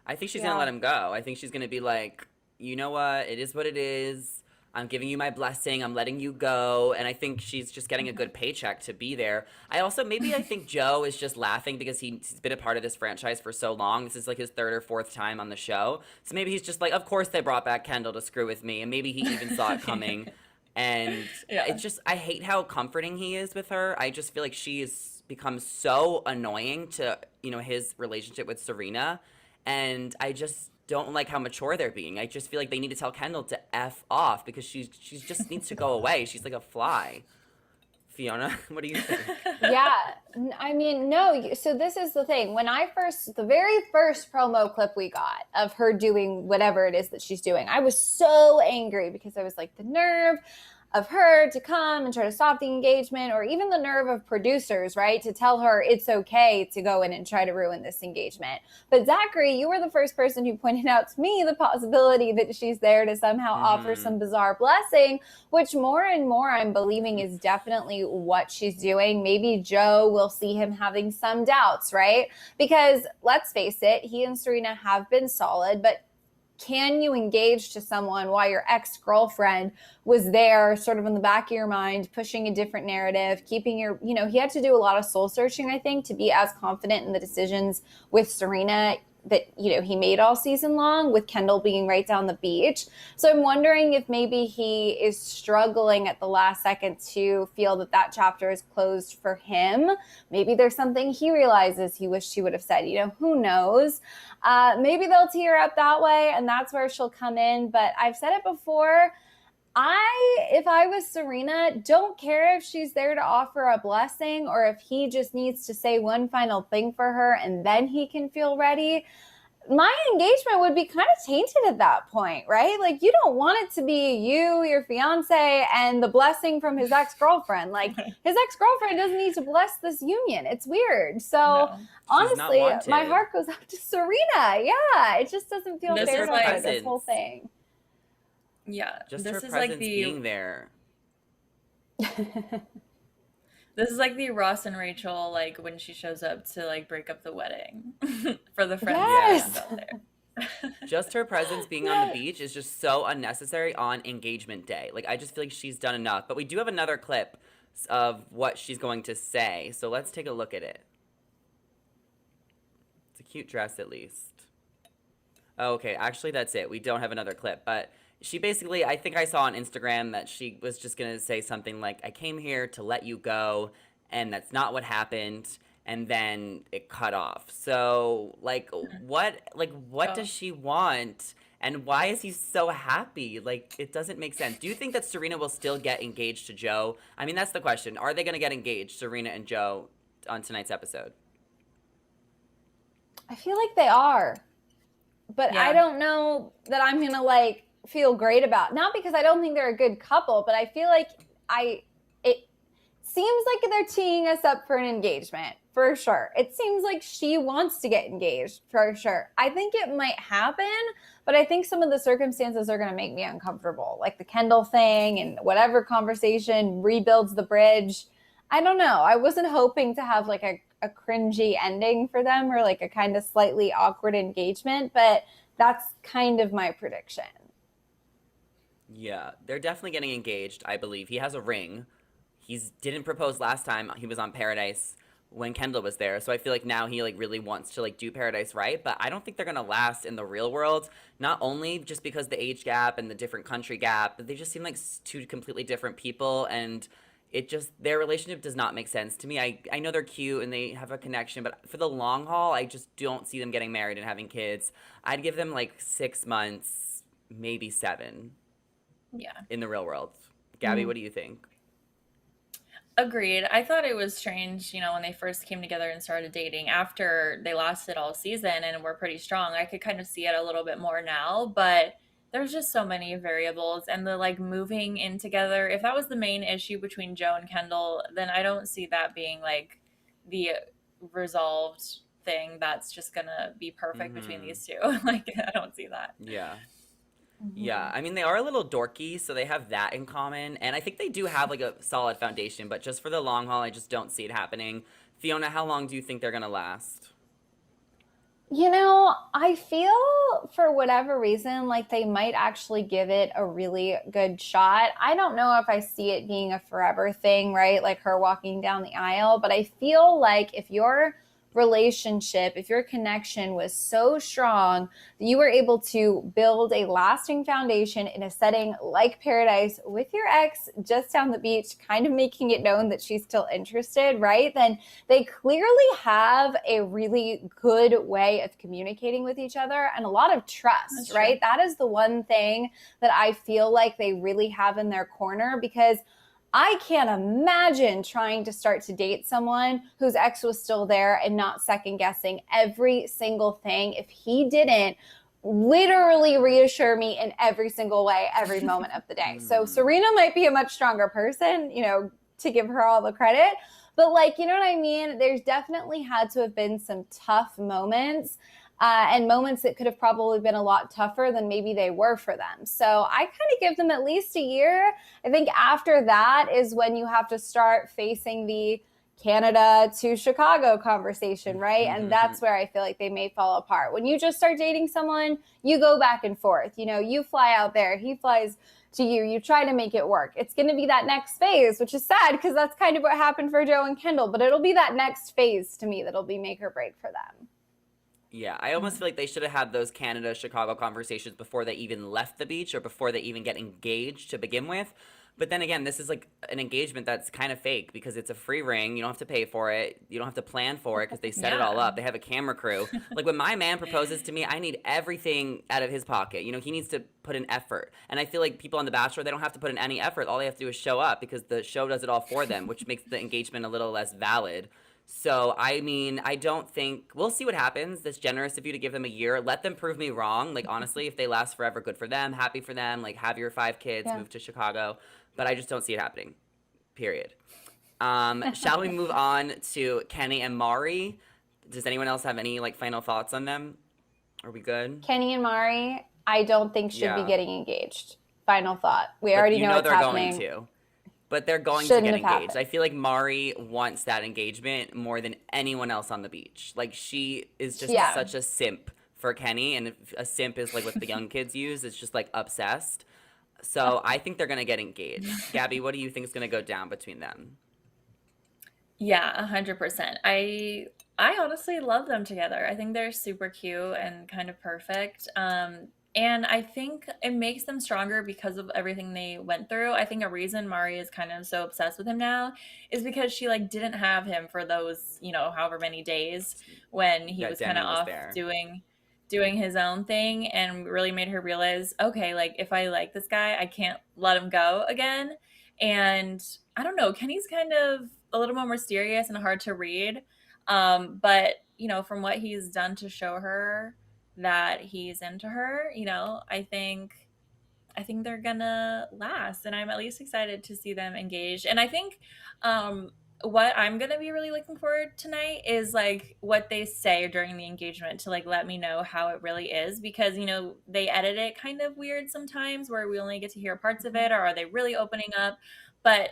I think she's Yeah. gonna let him go. I think she's gonna be like, you know what? It is what it is. I'm giving you my blessing. I'm letting you go. And I think she's just getting a good paycheck to be there. I think Joe is just laughing because he's been a part of this franchise for so long. This is like his third or fourth time on the show. So maybe he's just like, of course they brought back Kendall to screw with me. And maybe he even saw it coming. And Yeah. it's just, I hate how comforting he is with her. I just feel like she has become so annoying to, his relationship with Serena. And I just don't like how mature they're being. I just feel like they need to tell Kendall to F off because she just needs to go away. She's like a fly. Fiona, what do you think? Yeah, I mean, no. So this is the thing. The very first promo clip we got of her doing whatever it is that she's doing, I was so angry because I was like, the nerve of her to come and try to stop the engagement, or even the nerve of producers, right, to tell her it's okay to go in and try to ruin this engagement. But Zachary, you were the first person who pointed out to me the possibility that she's there to somehow offer some bizarre blessing, which more and more I'm believing is definitely what she's doing. Maybe Joe will see him having some doubts, right? Because let's face it, he and Serena have been solid, but can you engage to someone while your ex-girlfriend was there sort of in the back of your mind, pushing a different narrative, keeping he had to do a lot of soul searching, I think, to be as confident in the decisions with Serena that, he made all season long, with Kendall being right down the beach. So I'm wondering if maybe he is struggling at the last second to feel that chapter is closed for him. Maybe there's something he realizes he wished he would have said, who knows? Maybe they'll tee her up that way and that's where she'll come in. But I've said it before, if I was Serena, don't care if she's there to offer a blessing or if he just needs to say one final thing for her and then he can feel ready. My engagement would be kind of tainted at that point, right? Like, you don't want it to be you, your fiance, and the blessing from his ex-girlfriend. Like, his ex-girlfriend doesn't need to bless this union. It's weird. So, No. honestly, wanted. my heart goes out to Serena. Yeah, it just doesn't feel This fair is to like- her, this whole thing. Yeah. Just this her is presence like being there. This is like the Ross and Rachel, like when she shows up to like break up the wedding for the friends Yes. out there. Just her presence being on the beach is just so unnecessary on engagement day. Like, I just feel like she's done enough. But we do have another clip of what she's going to say. So let's take a look at it. It's a cute dress, at least. Oh, okay, actually, that's it. We don't have another clip. But she basically, I think I saw on Instagram that she was just going to say something like, I came here to let you go, and that's not what happened. And then it cut off. So, what does she want? And why is he so happy? Like, it doesn't make sense. Do you think that Serena will still get engaged to Joe? I mean, that's the question. Are they going to get engaged, Serena and Joe, on tonight's episode? I feel like they are. But Yeah. I don't know that I'm going to, feel great about. Not because I don't think they're a good couple, but I feel like it seems like they're teeing us up for an engagement, for sure. It seems like she wants to get engaged, for sure. I think it might happen, but I think some of the circumstances are going to make me uncomfortable, like the Kendall thing and whatever conversation rebuilds the bridge. I don't know. I wasn't hoping to have a cringy ending for them or a kind of slightly awkward engagement, but that's kind of my prediction. Yeah, they're definitely getting engaged, I believe. He has a ring. He didn't propose last time he was on Paradise when Kendall was there. So I feel like now he really wants to do Paradise right, but I don't think they're going to last in the real world. Not only just because the age gap and the different country gap, but they just seem like two completely different people, and their relationship does not make sense to me. I know they're cute and they have a connection, but for the long haul, I just don't see them getting married and having kids. I'd give them 6 months, maybe 7. Yeah. In the real world. Gabby, what do you think? Agreed. I thought it was strange, when they first came together and started dating. After they lasted all season and were pretty strong, I could kind of see it a little bit more now, but there's just so many variables and the like moving in together. If that was the main issue between Joe and Kendall, then I don't see that being like the resolved thing that's just gonna be perfect between these two. Like, I don't see that. Yeah. Yeah, I mean, they are a little dorky, so they have that in common. And I think they do have like a solid foundation, but just for the long haul, I just don't see it happening. Fiona, how long do you think they're going to last? I feel for whatever reason, like they might actually give it a really good shot. I don't know if I see it being a forever thing, right? Like her walking down the aisle, but I feel like if your relationship, if your connection was so strong that you were able to build a lasting foundation in a setting like paradise with your ex just down the beach, kind of making it known that she's still interested, right? Then they clearly have a really good way of communicating with each other and a lot of trust, right? That is the one thing that I feel like they really have in their corner, because I can't imagine trying to start to date someone whose ex was still there and not second guessing every single thing if he didn't literally reassure me in every single way, every moment of the day. So Serena might be a much stronger person, to give her all the credit. But you know what I mean? There's definitely had to have been some tough moments. And moments that could have probably been a lot tougher than maybe they were for them. So I kind of give them at least a year. I think after that is when you have to start facing the Canada to Chicago conversation, right? And that's where I feel like they may fall apart. When you just start dating someone, you go back and forth. You fly out there, he flies to you, you try to make it work. It's going to be that next phase, which is sad because that's kind of what happened for Joe and Kendall. But it'll be that next phase to me that'll be make or break for them. Yeah, I almost feel like they should have had those Canada-Chicago conversations before they even left the beach or before they even get engaged to begin with. But then again, this is like an engagement that's kind of fake because it's a free ring. You don't have to pay for it. You don't have to plan for it because they set it all up. They have a camera crew. Like when my man proposes to me, I need everything out of his pocket. He needs to put in effort. And I feel like people on The Bachelor, they don't have to put in any effort. All they have to do is show up because the show does it all for them, which makes the engagement a little less valid. So, I mean, I don't think we'll see what happens. That's generous of you to give them a year. Let them prove me wrong. Like, honestly, if they last forever, good for them. Happy for them. Like, have your 5 kids, move to Chicago. But I just don't see it happening. Period. Shall we move on to Kenny and Mari? Does anyone else have any, final thoughts on them? Are we good? Kenny and Mari, I don't think should be getting engaged. Final thought. We already know what's happening. Going to. But they're going to get engaged. I feel like Mari wants that engagement more than anyone else on the beach. Like, she is just such a simp for Kenny. And if a simp is like what the young kids use, it's just obsessed. So I think they're going to get engaged. Gabby, what do you think is going to go down between them? Yeah, 100%. I honestly love them together. I think they're super cute and kind of perfect. And I think it makes them stronger because of everything they went through. I think a reason Mari is kind of so obsessed with him now is because she didn't have him for those, however many days when he was kind of off doing his own thing, and really made her realize, okay, if I like this guy, I can't let him go again. And I don't know, Kenny's kind of a little more mysterious and hard to read. But, from what he's done to show her that he's into her, I think they're gonna last, and I'm at least excited to see them engaged. And I think what I'm gonna be really looking forward tonight is what they say during the engagement to let me know how it really is, because they edit it kind of weird sometimes where we only get to hear parts of it, or are they really opening up? But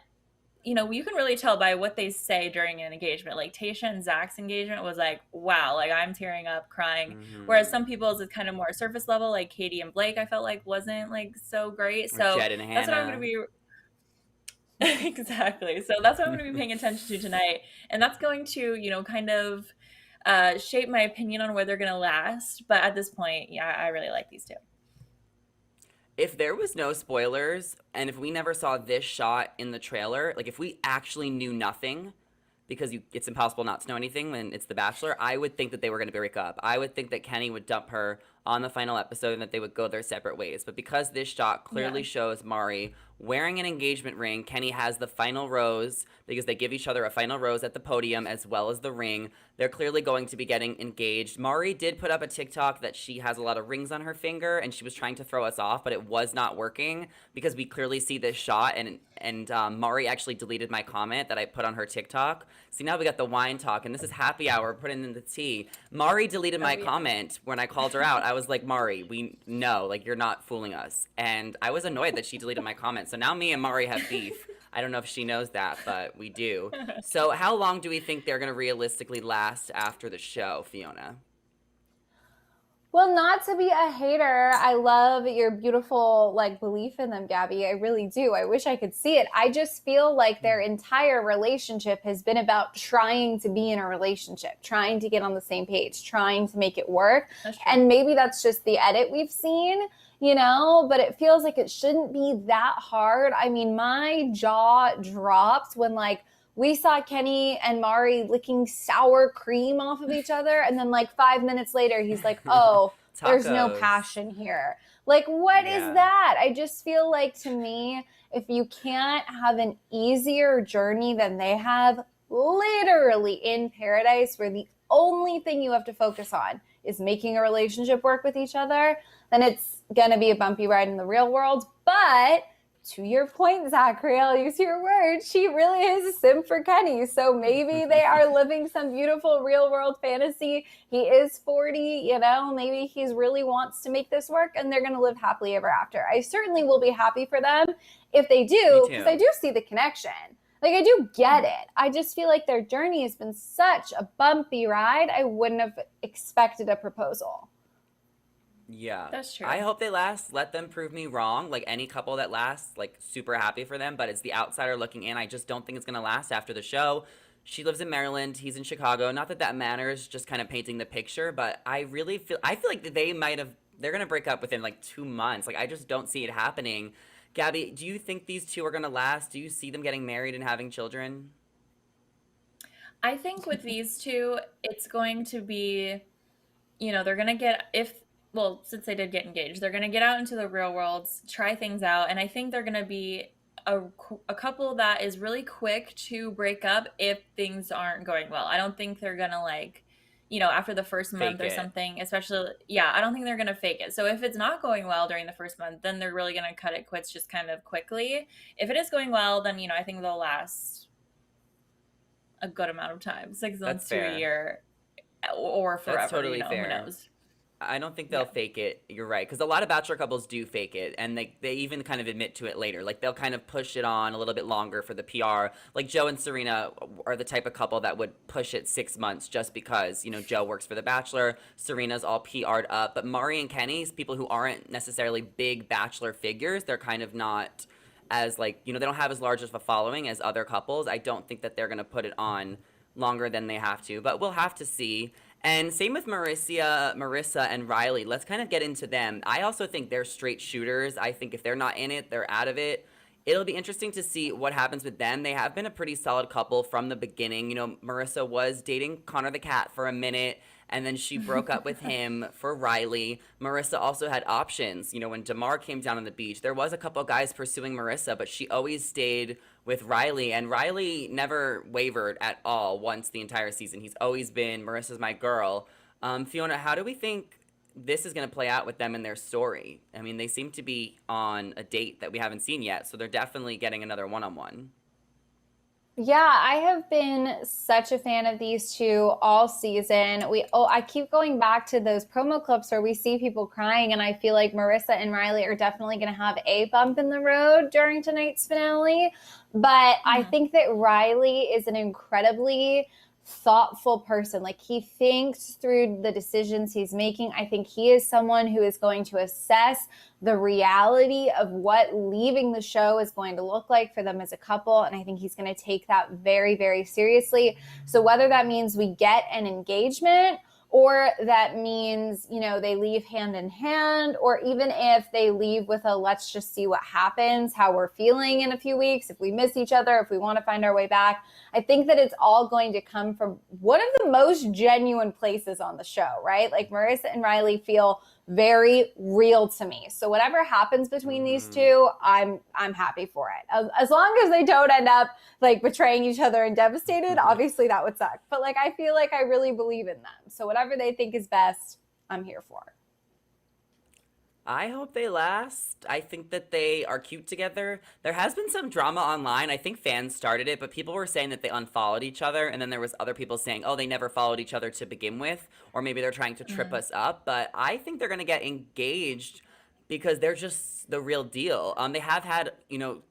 you can really tell by what they say during an engagement. Tasha and Zach's engagement was wow, I'm tearing up, crying. Whereas some people's is kind of more surface level, like Katie and Blake, I felt wasn't so great. So Jed and that's what I'm going to be. Exactly. So that's what I'm going to be paying attention to tonight. And that's going to, kind of shape my opinion on whether they're going to last. But at this point, I really like these two. If there was no spoilers, and if we never saw this shot in the trailer, if we actually knew nothing, because it's impossible not to know anything when it's The Bachelor, I would think that they were going to break up. I would think that Kenny would dump her on the final episode and that they would go their separate ways. But because this shot clearly shows Mari wearing an engagement ring, Kenny has the final rose because they give each other a final rose at the podium as well as the ring. They're clearly going to be getting engaged. Mari did put up a TikTok that she has a lot of rings on her finger and she was trying to throw us off, but it was not working because we clearly see this shot, and Mari actually deleted my comment that I put on her TikTok. See, now we got the wine talk, and this is happy hour, putting in the tea. Mari deleted my comment when I called her out. I was like, Mari, we know, like, you're not fooling us. And I was annoyed that she deleted my comment. So now me and Mari have beef. I don't know if she knows that, but we do. So how long do we think they're going to realistically last after the show, Fiona? Well, not to be a hater, I love your beautiful belief in them, Gabby. I really do. I wish I could see it. I just feel like their entire relationship has been about trying to be in a relationship, trying to get on the same page, trying to make it work. And maybe that's just the edit we've seen, but it feels like it shouldn't be that hard. I mean, my jaw dropped when we saw Kenny and Mari licking sour cream off of each other. And then 5 minutes later, he's like, oh, there's no passion here. What is that? I just feel like, to me, if you can't have an easier journey than they have, literally in paradise, where the only thing you have to focus on is making a relationship work with each other, then it's going to be a bumpy ride in the real world. But to your point, Zachary, I'll use your word, she really is a simp for Kenny. So maybe they are living some beautiful real world fantasy. He is 40, maybe he really wants to make this work and they're going to live happily ever after. I certainly will be happy for them if they do, because I do see the connection. I do get it. I just feel like their journey has been such a bumpy ride. I wouldn't have expected a proposal. Yeah, that's true. I hope they last. Let them prove me wrong. Any couple that lasts, super happy for them. But it's the outsider looking in. I just don't think it's gonna last after the show. She lives in Maryland. He's in Chicago. Not that matters. Just kind of painting the picture. But I feel like they're gonna break up within 2 months. I just don't see it happening. Gabby, do you think these two are gonna last? Do you see them getting married and having children? I think with these two, it's going to be, they're gonna since they did get engaged, they're going to get out into the real world, try things out. And I think they're going to be a couple that is really quick to break up if things aren't going well. I don't think they're going to after the first month or something, especially, I don't think they're going to fake it. So if it's not going well during the first month, then they're really going to cut it quits just kind of quickly. If it is going well, then, I think they'll last a good amount of time, 6 months to a year or forever. That's totally fair. Who knows? I don't think they'll fake it. You're right. Because a lot of Bachelor couples do fake it. And they even kind of admit to it later. They'll kind of push it on a little bit longer for the PR. Joe and Serena are the type of couple that would push it 6 months just because, Joe works for The Bachelor. Serena's all PR'd up. But Mari and Kenny's people who aren't necessarily big Bachelor figures. They're kind of not as, they don't have as large of a following as other couples. I don't think that they're going to put it on longer than they have to. But we'll have to see. And same with Marissa and Riley. Let's kind of get into them. I also think they're straight shooters. I think if they're not in it, they're out of it. It'll be interesting to see what happens with them. They have been a pretty solid couple from the beginning. Marissa was dating Connor the Cat for a minute, and then she broke up with him for Riley. Marissa also had options. When DeMar came down on the beach, there was a couple guys pursuing Marissa, but she always stayed with Riley, and Riley never wavered at all once the entire season. He's always been, Marissa's my girl. Fiona, how do we think this is going to play out with them and their story? I mean, they seem to be on a date that we haven't seen yet, so they're definitely getting another one-on-one. Yeah, I have been such a fan of these two all season. I keep going back to those promo clips where we see people crying, and I feel like Marissa and Riley are definitely going to have a bump in the road during tonight's finale. But I think that Riley is an incredibly thoughtful person. He thinks through the decisions he's making. I think he is someone who is going to assess the reality of what leaving the show is going to look like for them as a couple. And I think he's going to take that very, very seriously. So whether that means we get an engagement, or that means, they leave hand in hand, or even if they leave with a let's just see what happens, how we're feeling in a few weeks, if we miss each other, if we want to find our way back. I think that it's all going to come from one of the most genuine places on the show, right? Marissa and Riley feel very real to me. So whatever happens between these two, I'm happy for it. As long as they don't end up like betraying each other and devastated, obviously that would suck. But like I feel like I really believe in them. So whatever they think is best, I'm here for. I hope they last. I think that they are cute together. There has been some drama online. I think fans started it, but people were saying that they unfollowed each other, and then there was other people saying, oh, they never followed each other to begin with, or maybe they're trying to trip us up. But I think they're going to get engaged because they're just the real deal. They have had,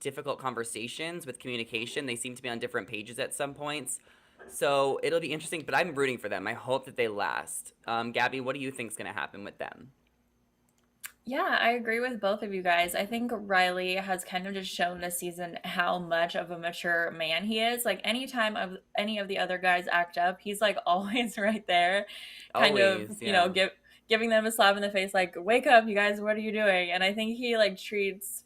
difficult conversations with communication. They seem to be on different pages at some points. So it'll be interesting, but I'm rooting for them. I hope that they last. Gabby, what do you think is going to happen with them? Yeah, I agree with both of you guys. I think Riley has kind of just shown this season how much of a mature man he is. Like anytime any of the other guys act up, he's like always right there, kind Always, of, yeah. giving them a slap in the face, like, wake up, you guys, what are you doing? And I think he like treats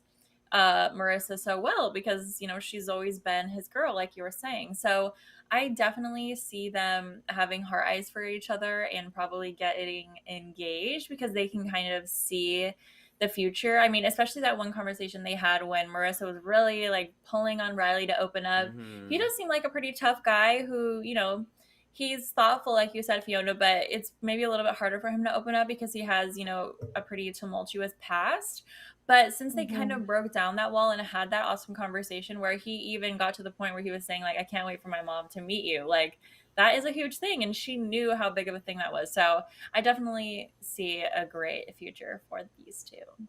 Marissa so well because, she's always been his girl, like you were saying. So I definitely see them having heart eyes for each other and probably getting engaged because they can kind of see the future. I mean, especially that one conversation they had when Marissa was really like pulling on Riley to open up. He does seem like a pretty tough guy who, he's thoughtful, like you said, Fiona, but it's maybe a little bit harder for him to open up because he has, a pretty tumultuous past. But since they kind of broke down that wall and had that awesome conversation where he even got to the point where he was saying, like, I can't wait for my mom to meet you. Like, that is a huge thing. And she knew how big of a thing that was. So I definitely see a great future for these two.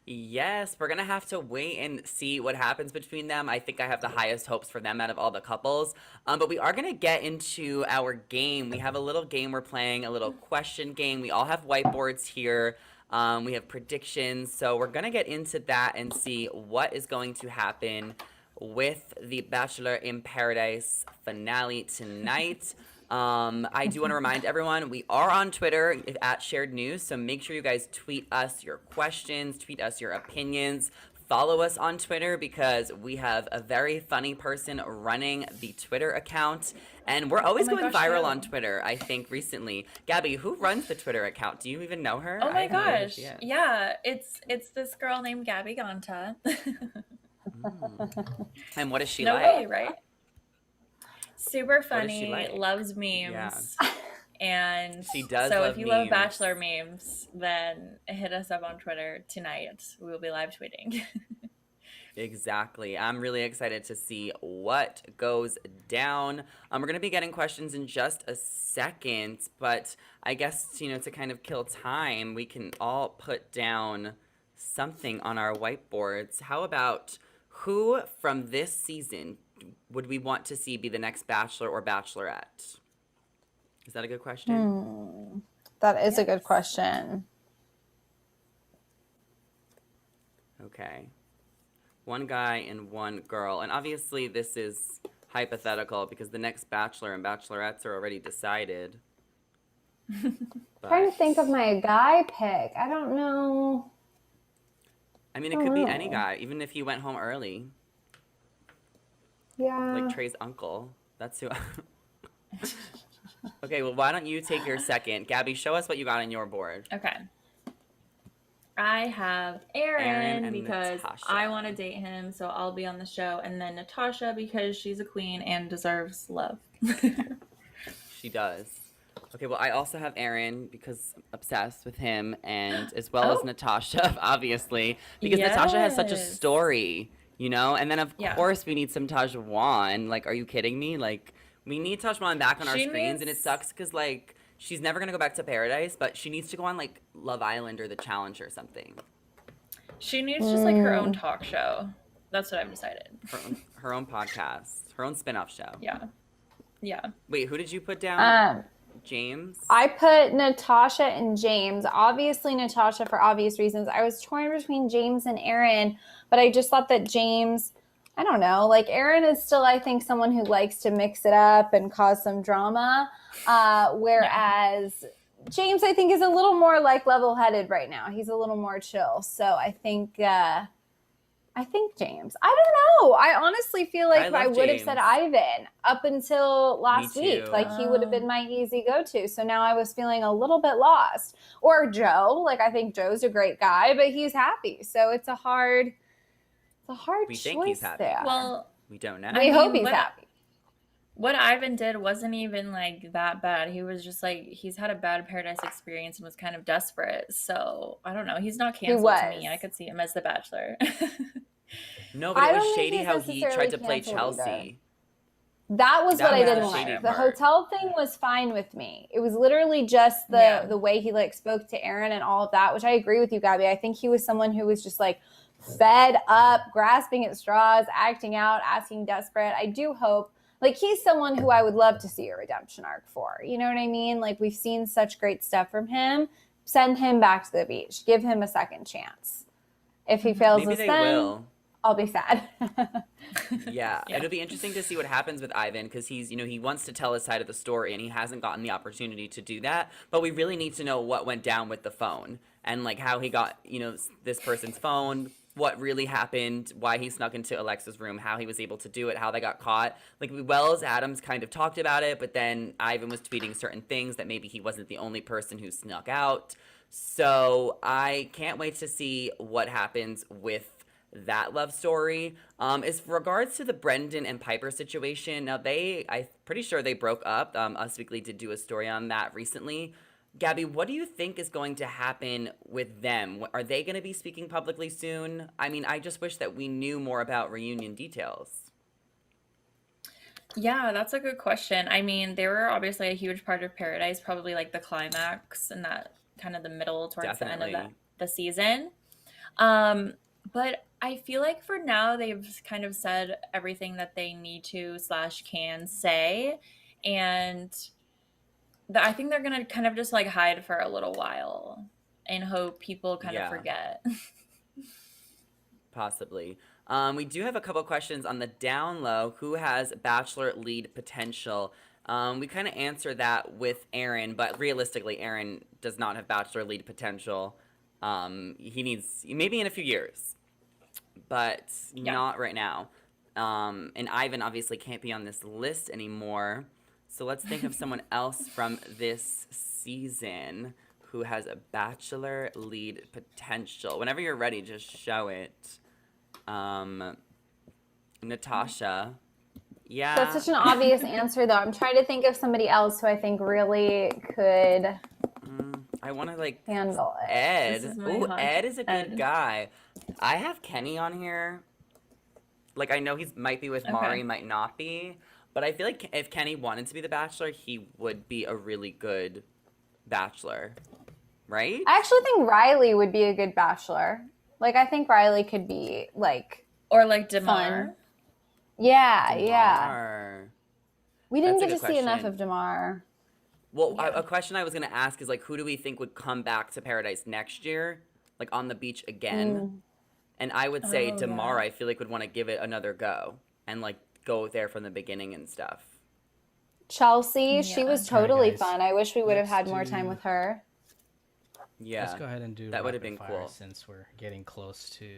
Yes, we're gonna have to wait and see what happens between them. I think I have the highest hopes for them out of all the couples. But we are gonna get into our game. We have a little game we're playing, a little question game. We all have whiteboards here. We have predictions, so we're gonna get into that and see what is going to happen with the Bachelor in Paradise finale tonight. I do want to remind everyone, we are on Twitter at Shared News, so make sure you guys tweet us your questions, tweet us your opinions. Follow us on Twitter because we have a very funny person running the Twitter account. And we're always going viral on Twitter, I think, recently. Gabby, who runs the Twitter account? Do you even know her? Oh my gosh. Yeah, it's this girl named Gabby Ganta. And what is she no like? way, right? Super funny, like? loves memes. Yeah. And she does. So love if you memes. love Bachelor memes, then hit us up on Twitter tonight. We will be live tweeting. Exactly. I'm really excited to see what goes down. We're going to be getting questions in just a second, but I guess, to kind of kill time, we can all put down something on our whiteboards. How about who from this season would we want to see be the next Bachelor or Bachelorette? Is that a good question? That is a good question. Okay. One guy and one girl. And obviously this is hypothetical because the next Bachelor and Bachelorettes are already decided. Trying to think of my guy pick. I don't know. I mean, it could be any guy, even if he went home early. Yeah. Like Trey's uncle. That's who. Okay, well, why don't you take your second? Gabby, show us what you got on your board. Okay. I have Aaron because Natasha. I want to date him, so I'll be on the show. And then Natasha because she's a queen and deserves love. She does. Okay, well, I also have Aaron because I'm obsessed with him, and as well as Natasha, obviously, because Natasha has such a story, And then, of course, we need some Tajwan. Like, are you kidding me? Like, we need Tajwan back on our screens, and it sucks because, like, she's never going to go back to Paradise, but she needs to go on, like, Love Island or The Challenge or something. She needs just, like, her own talk show. That's what I've decided. Her own podcast. Her own spin-off show. Yeah. Wait, who did you put down? James? I put Natasha and James. Obviously, Natasha for obvious reasons. I was torn between James and Aaron, but I just thought that James, I don't know, like Aaron is still, I think, someone who likes to mix it up and cause some drama. Whereas James, I think, is a little more like level-headed right now. He's a little more chill. So I think I think James. I don't know. I honestly feel like I love would have said James. Ivan up until last Me week. too. Like he would have been my easy go-to. So now I was feeling a little bit lost. Or Joe. Like I think Joe's a great guy, but he's happy. So it's a hard We choice think he's happy. there. Well, We don't know. we hope he's happy. What Ivan did wasn't even like that bad. He was just like, he's had a bad Paradise experience and was kind of desperate. So I don't know. He's not canceled to me. I could see him as the Bachelor. No, but I it don't was think shady he's how he tried necessarily to play canceled Chelsea. either. That was That what I was didn't the shady like. The part. hotel thing was fine with me. It was literally just the way he like spoke to Aaron and all of that, which I agree with you, Gabby. I think he was someone who was just like fed up, grasping at straws, acting out, asking desperate. I do hope, like, he's someone who I would love to see a redemption arc for. You know what I mean? Like, we've seen such great stuff from him. Send him back to the beach. Give him a second chance. If he fails Maybe us they then, will. I'll be sad. Yeah, it'll be interesting to see what happens with Ivan because he's, he wants to tell his side of the story and he hasn't gotten the opportunity to do that. But we really need to know what went down with the phone and like how he got, this person's phone, what really happened, why he snuck into Alexa's room, how he was able to do it, how they got caught. Like Wells Adams kind of talked about it, but then Ivan was tweeting certain things that maybe he wasn't the only person who snuck out. So I can't wait to see what happens with that love story. As regards to the Brendan and Piper situation, now I'm pretty sure they broke up. Us Weekly did do a story on that recently. Gabby, what do you think is going to happen with them? Are they going to be speaking publicly soon? I mean, I just wish that we knew more about reunion details. Yeah, that's a good question. I mean, they were obviously a huge part of Paradise, probably like the climax and that kind of the middle towards the end of the season. But I feel like for now they've kind of said everything that they need to / can say, and I think they're gonna kind of just like hide for a little while and hope people kind of forget. Possibly. We do have a couple questions on the down low. Who has Bachelor lead potential? We kind of answer that with Aaron, but realistically, Aaron does not have Bachelor lead potential. He needs, maybe in a few years, but not right now. And Ivan obviously can't be on this list anymore. So let's think of someone else from this season who has a Bachelor lead potential. Whenever you're ready, just show it. Natasha. Yeah. That's such an obvious answer, though. I'm trying to think of somebody else who I think really could I want to handle it. Ed. Ooh, Ed is a good guy. I have Kenny on here. Like, I know he might be with Mari, might not be. But I feel like if Kenny wanted to be the Bachelor, he would be a really good Bachelor. Right? I actually think Riley would be a good Bachelor. Like, I think Riley could be, like... Or, like, DeMar. Fun. Yeah, DeMar. yeah. We didn't That's get to see enough of DeMar. Well, a question I was going to ask is, like, who do we think would come back to Paradise next year? Like, on the beach again? And I would say DeMar, I feel like, would want to give it another go. And, like, go there from the beginning and stuff. Chelsea, she was totally fun. I wish we would have had more time with her. Yeah. Let's go ahead and do that would have been cool since we're getting close to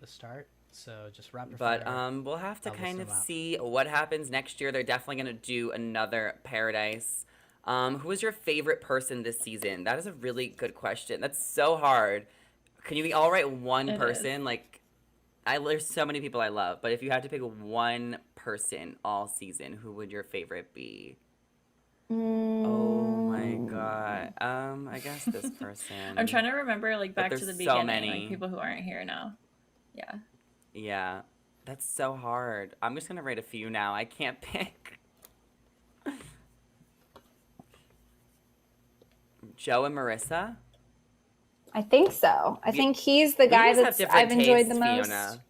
the start. So just rapid fire. But we'll have to kind of see what happens next year. They're definitely going to do another Paradise. Who is your favorite person this season? That is a really good question. That's so hard. Can you all write one person? Like, there's so many people I love, but if you had to pick one person all season, who would your favorite be? Oh my god. I guess this person. I'm trying to remember, like, back to the beginning, many. like, people who aren't here now. Yeah. Yeah. That's so hard. I'm just gonna write a few now. I can't pick. Joe and Marissa? I think so. I think he's the guy that I've enjoyed the most. Fiona.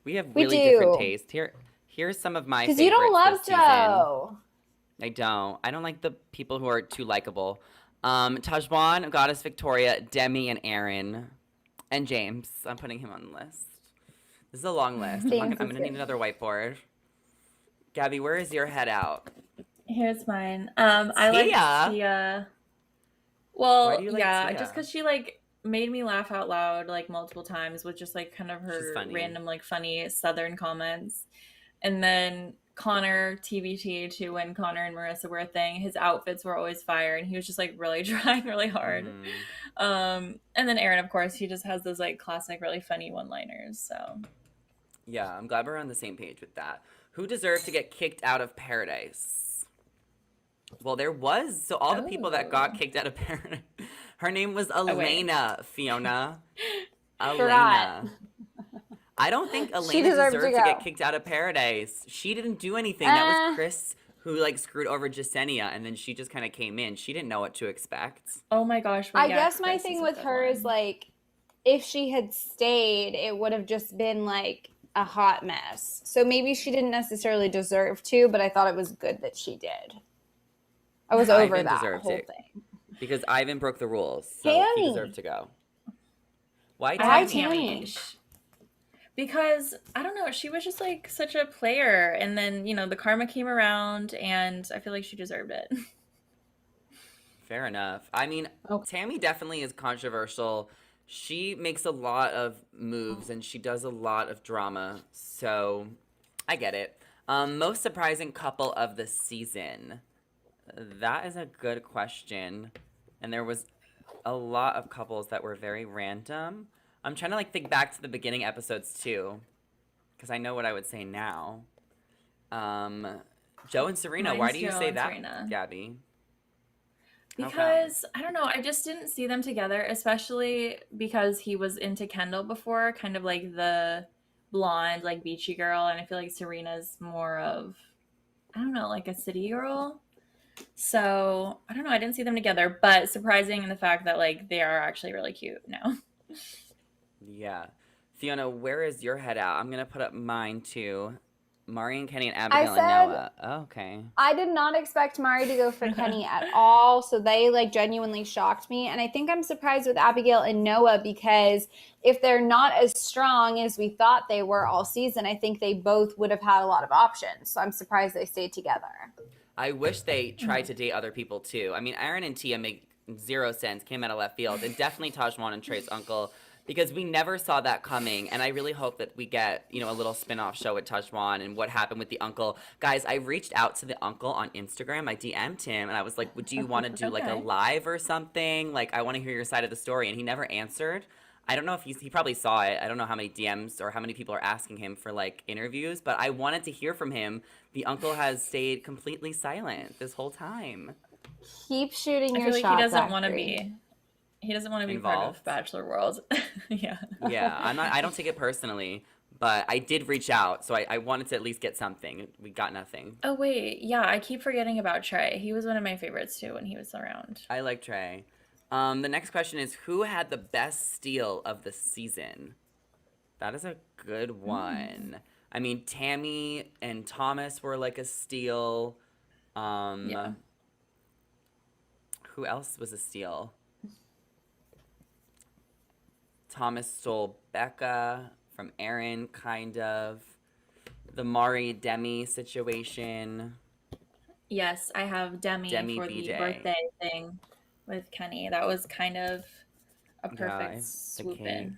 We have really different taste. Here's some of my favorites. Because you don't love Joe. I don't like the people who are too likable. Tajwan, Goddess Victoria, Demi, and Aaron. And James. I'm putting him on the list. This is a long list. I'm gonna need another whiteboard. Gabby, where is your head out? Here's mine. I like Tia. Well, Why do you like Tia? Just because she, like, made me laugh out loud like multiple times with just like kind of She's her funny. random like funny Southern comments. And then Connor TBT to when Connor and Marissa were a thing, his outfits were always fire, and he was just like really trying really hard. And then Aaron, of course, he just has those like classic, really funny one-liners. So Yeah, I'm glad we're on the same page with that. Who deserved to get kicked out of Paradise? Well, there was. So all the people that got kicked out of Paradise, her name was Elena, Fiona. Elena. I don't think Elena deserved to get kicked out of Paradise. She didn't do anything. That was Chris who like screwed over Jasenia, and then she just kind of came in. She didn't know what to expect. oh my gosh. I guess my thing with her is like, if she had stayed, it would have just been like a hot mess. So maybe she didn't necessarily deserve to, but I thought it was good that she did. I was over Ivan that deserved whole it. thing. Because Ivan broke the rules, so Tammy. he deserved to go. Why Why Tammy? Tammy? Because I don't know, she was just like such a player, and then the karma came around, and I feel like she deserved it. Fair enough. I mean, Tammy definitely is controversial. She makes a lot of moves and she does a lot of drama, so I get it. Most surprising couple of the season. That is a good question. And there was a lot of couples that were very random. I'm trying to like think back to the beginning episodes too, because I know what I would say now. Joe and Serena. Mine's Why do you Joe say and that, Serena. Gabby? Because I don't know, I just didn't see them together, especially because he was into Kendall before, kind of like the blonde, like beachy girl, and I feel like Serena's more of, I don't know, like a city girl. So I don't know, I didn't see them together, but surprising in the fact that like they are actually really cute now. Yeah. Fiona, where is your head at? I'm going to put up mine too. Mari and Kenny and Abigail and Noah. Oh, okay. I did not expect Mari to go for Kenny at all, so they like genuinely shocked me. And I think I'm surprised with Abigail and Noah because if they're not as strong as we thought they were all season, I think they both would have had a lot of options. So I'm surprised they stayed together. I wish they tried to date other people too. I mean, Aaron and Tia make zero sense, came out of left field, and definitely Tajwan and Trey's uncle, because we never saw that coming. And I really hope that we get, a little spin-off show with Tajwan and what happened with the uncle. Guys, I reached out to the uncle on Instagram. I DM'd him and I was like, would you want to do like a live or something? Like, I want to hear your side of the story. And he never answered. I don't know if he probably saw it. I don't know how many DMs or how many people are asking him for like interviews, but I wanted to hear from him. The uncle has stayed completely silent this whole time. Keep shooting I your feel shot. like he doesn't want to Zachary. be. He doesn't want to be Involved. part of Bachelor World. Yeah. Yeah, I don't take it personally, but I did reach out, so I wanted to at least get something. We got nothing. Oh wait, yeah, I keep forgetting about Trey. He was one of my favorites too when he was around. I like Trey. The next question is, who had the best steal of the season? That is a good one. I mean, Tammy and Thomas were like a steal. Yeah. Who else was a steal? Thomas stole Becca from Aaron, kind of. The Mari Demi situation. Yes, I have Demi for BJ. the birthday thing with Kenny. That was kind of a perfect swoop in.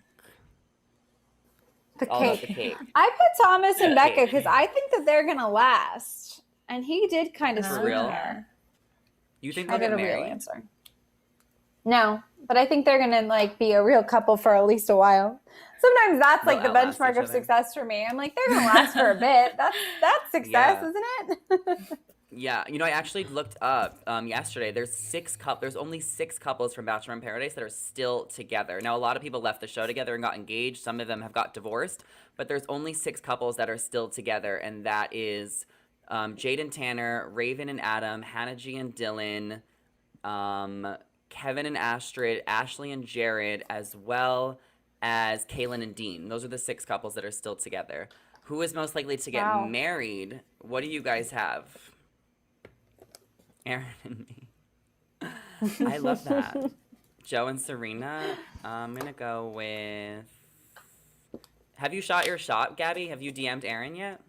The All about cake. the cake. I put Thomas and The Becca cake. because I think that they're gonna last, and he did kind of For swoop real? there. You think I they'll got get a real married? answer. No, but I think they're gonna like be a real couple for at least a while. Sometimes that's like They'll the outlast benchmark each of other. success for me. I'm like, they're gonna last for a bit. That's success, Yeah. isn't it? Yeah, I actually looked up yesterday. There's only 6 couples from Bachelor in Paradise that are still together. Now, a lot of people left the show together and got engaged. Some of them have got divorced, but there's only 6 couples that are still together, and that is Jade and Tanner, Raven and Adam, Hannah G and Dylan, Kevin and Astrid, Ashley and Jared, as well as Kaylin and Dean. Those are the 6 couples that are still together. Who is most likely to get married? What do you guys have? Aaron and me. I love that. Joe and Serena. I'm going to go with... Have you shot your shot, Gabby? Have you DM'd Aaron yet?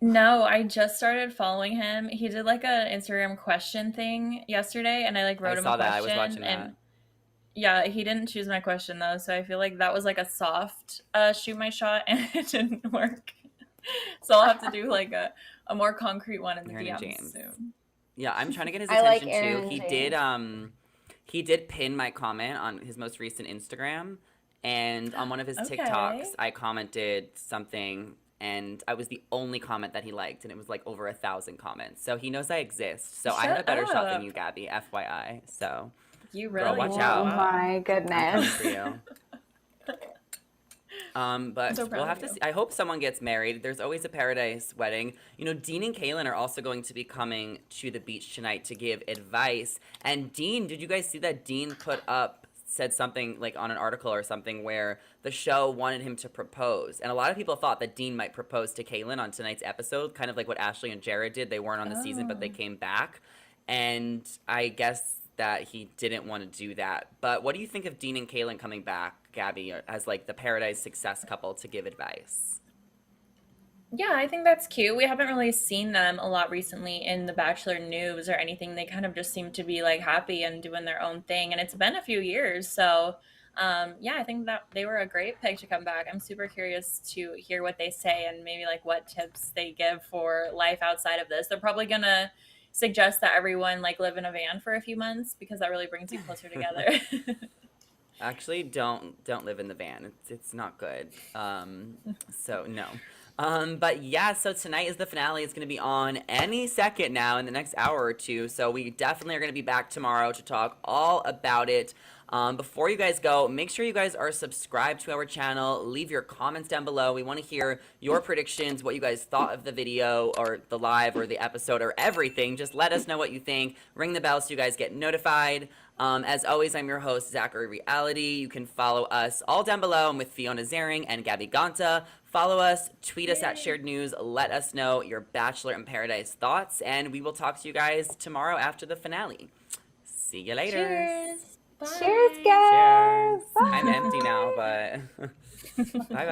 No, I just started following him. He did like an Instagram question thing yesterday, and I like wrote him saw a that. I question. was watching that. Yeah, he didn't choose my question though, so I feel like that was like a soft shoot my shot and it didn't work. So I'll have to do like a more concrete one in the Aaron and DMs James. soon. Yeah, I'm trying to get his I like attention Aaron too. and He did pin my comment on his most recent Instagram, and on one of his TikToks Okay. I commented something, and I was the only comment that he liked, and it was like over 1,000 comments. So he knows I exist. So I have a Shut better shot than up. you, Gabby, FYI. So You girl, really watch do. out. Oh my I'm coming goodness. for you. But so we'll proud have of to you. see. I hope someone gets married. There's always a paradise wedding. You know, Dean and Kaylin are also going to be coming to the beach tonight to give advice. And Dean, did you guys see that Dean said something like on an article or something where the show wanted him to propose? And a lot of people thought that Dean might propose to Kaylin on tonight's episode, kind of like what Ashley and Jared did. They weren't on the season, but they Oh. came back. And I guess that he didn't want to do that. But what do you think of Dean and Kaylin coming back, Gabby, as like the Paradise Success couple to give advice? Yeah, I think that's cute. We haven't really seen them a lot recently in the Bachelor news or anything. They kind of just seem to be like happy and doing their own thing. And it's been a few years. So, yeah, I think that they were a great pick to come back. I'm super curious to hear what they say and maybe like what tips they give for life outside of this. They're probably going to suggest that everyone like live in a van for a few months because that really brings you closer together. Actually, don't live in the van. It's not good. So no. But yeah, so tonight is the finale. It's going to be on any second now in the next hour or two. So we definitely are going to be back tomorrow to talk all about it. Before you guys go, make sure you guys are subscribed to our channel. Leave your comments down below. We want to hear your predictions, what you guys thought of the video or the live or the episode or everything. Just let us know what you think. Ring the bell so you guys get notified. As always, I'm your host, Zachary Reality. You can follow us all down below. I'm with Fiona Zaring and Gabby Ganta. Follow us, tweet us at Shared News. Let us know your Bachelor in Paradise thoughts, and we will talk to you guys tomorrow after the finale. See you later. Cheers. Bye. Cheers, guys. Cheers. I'm empty now, but bye bye.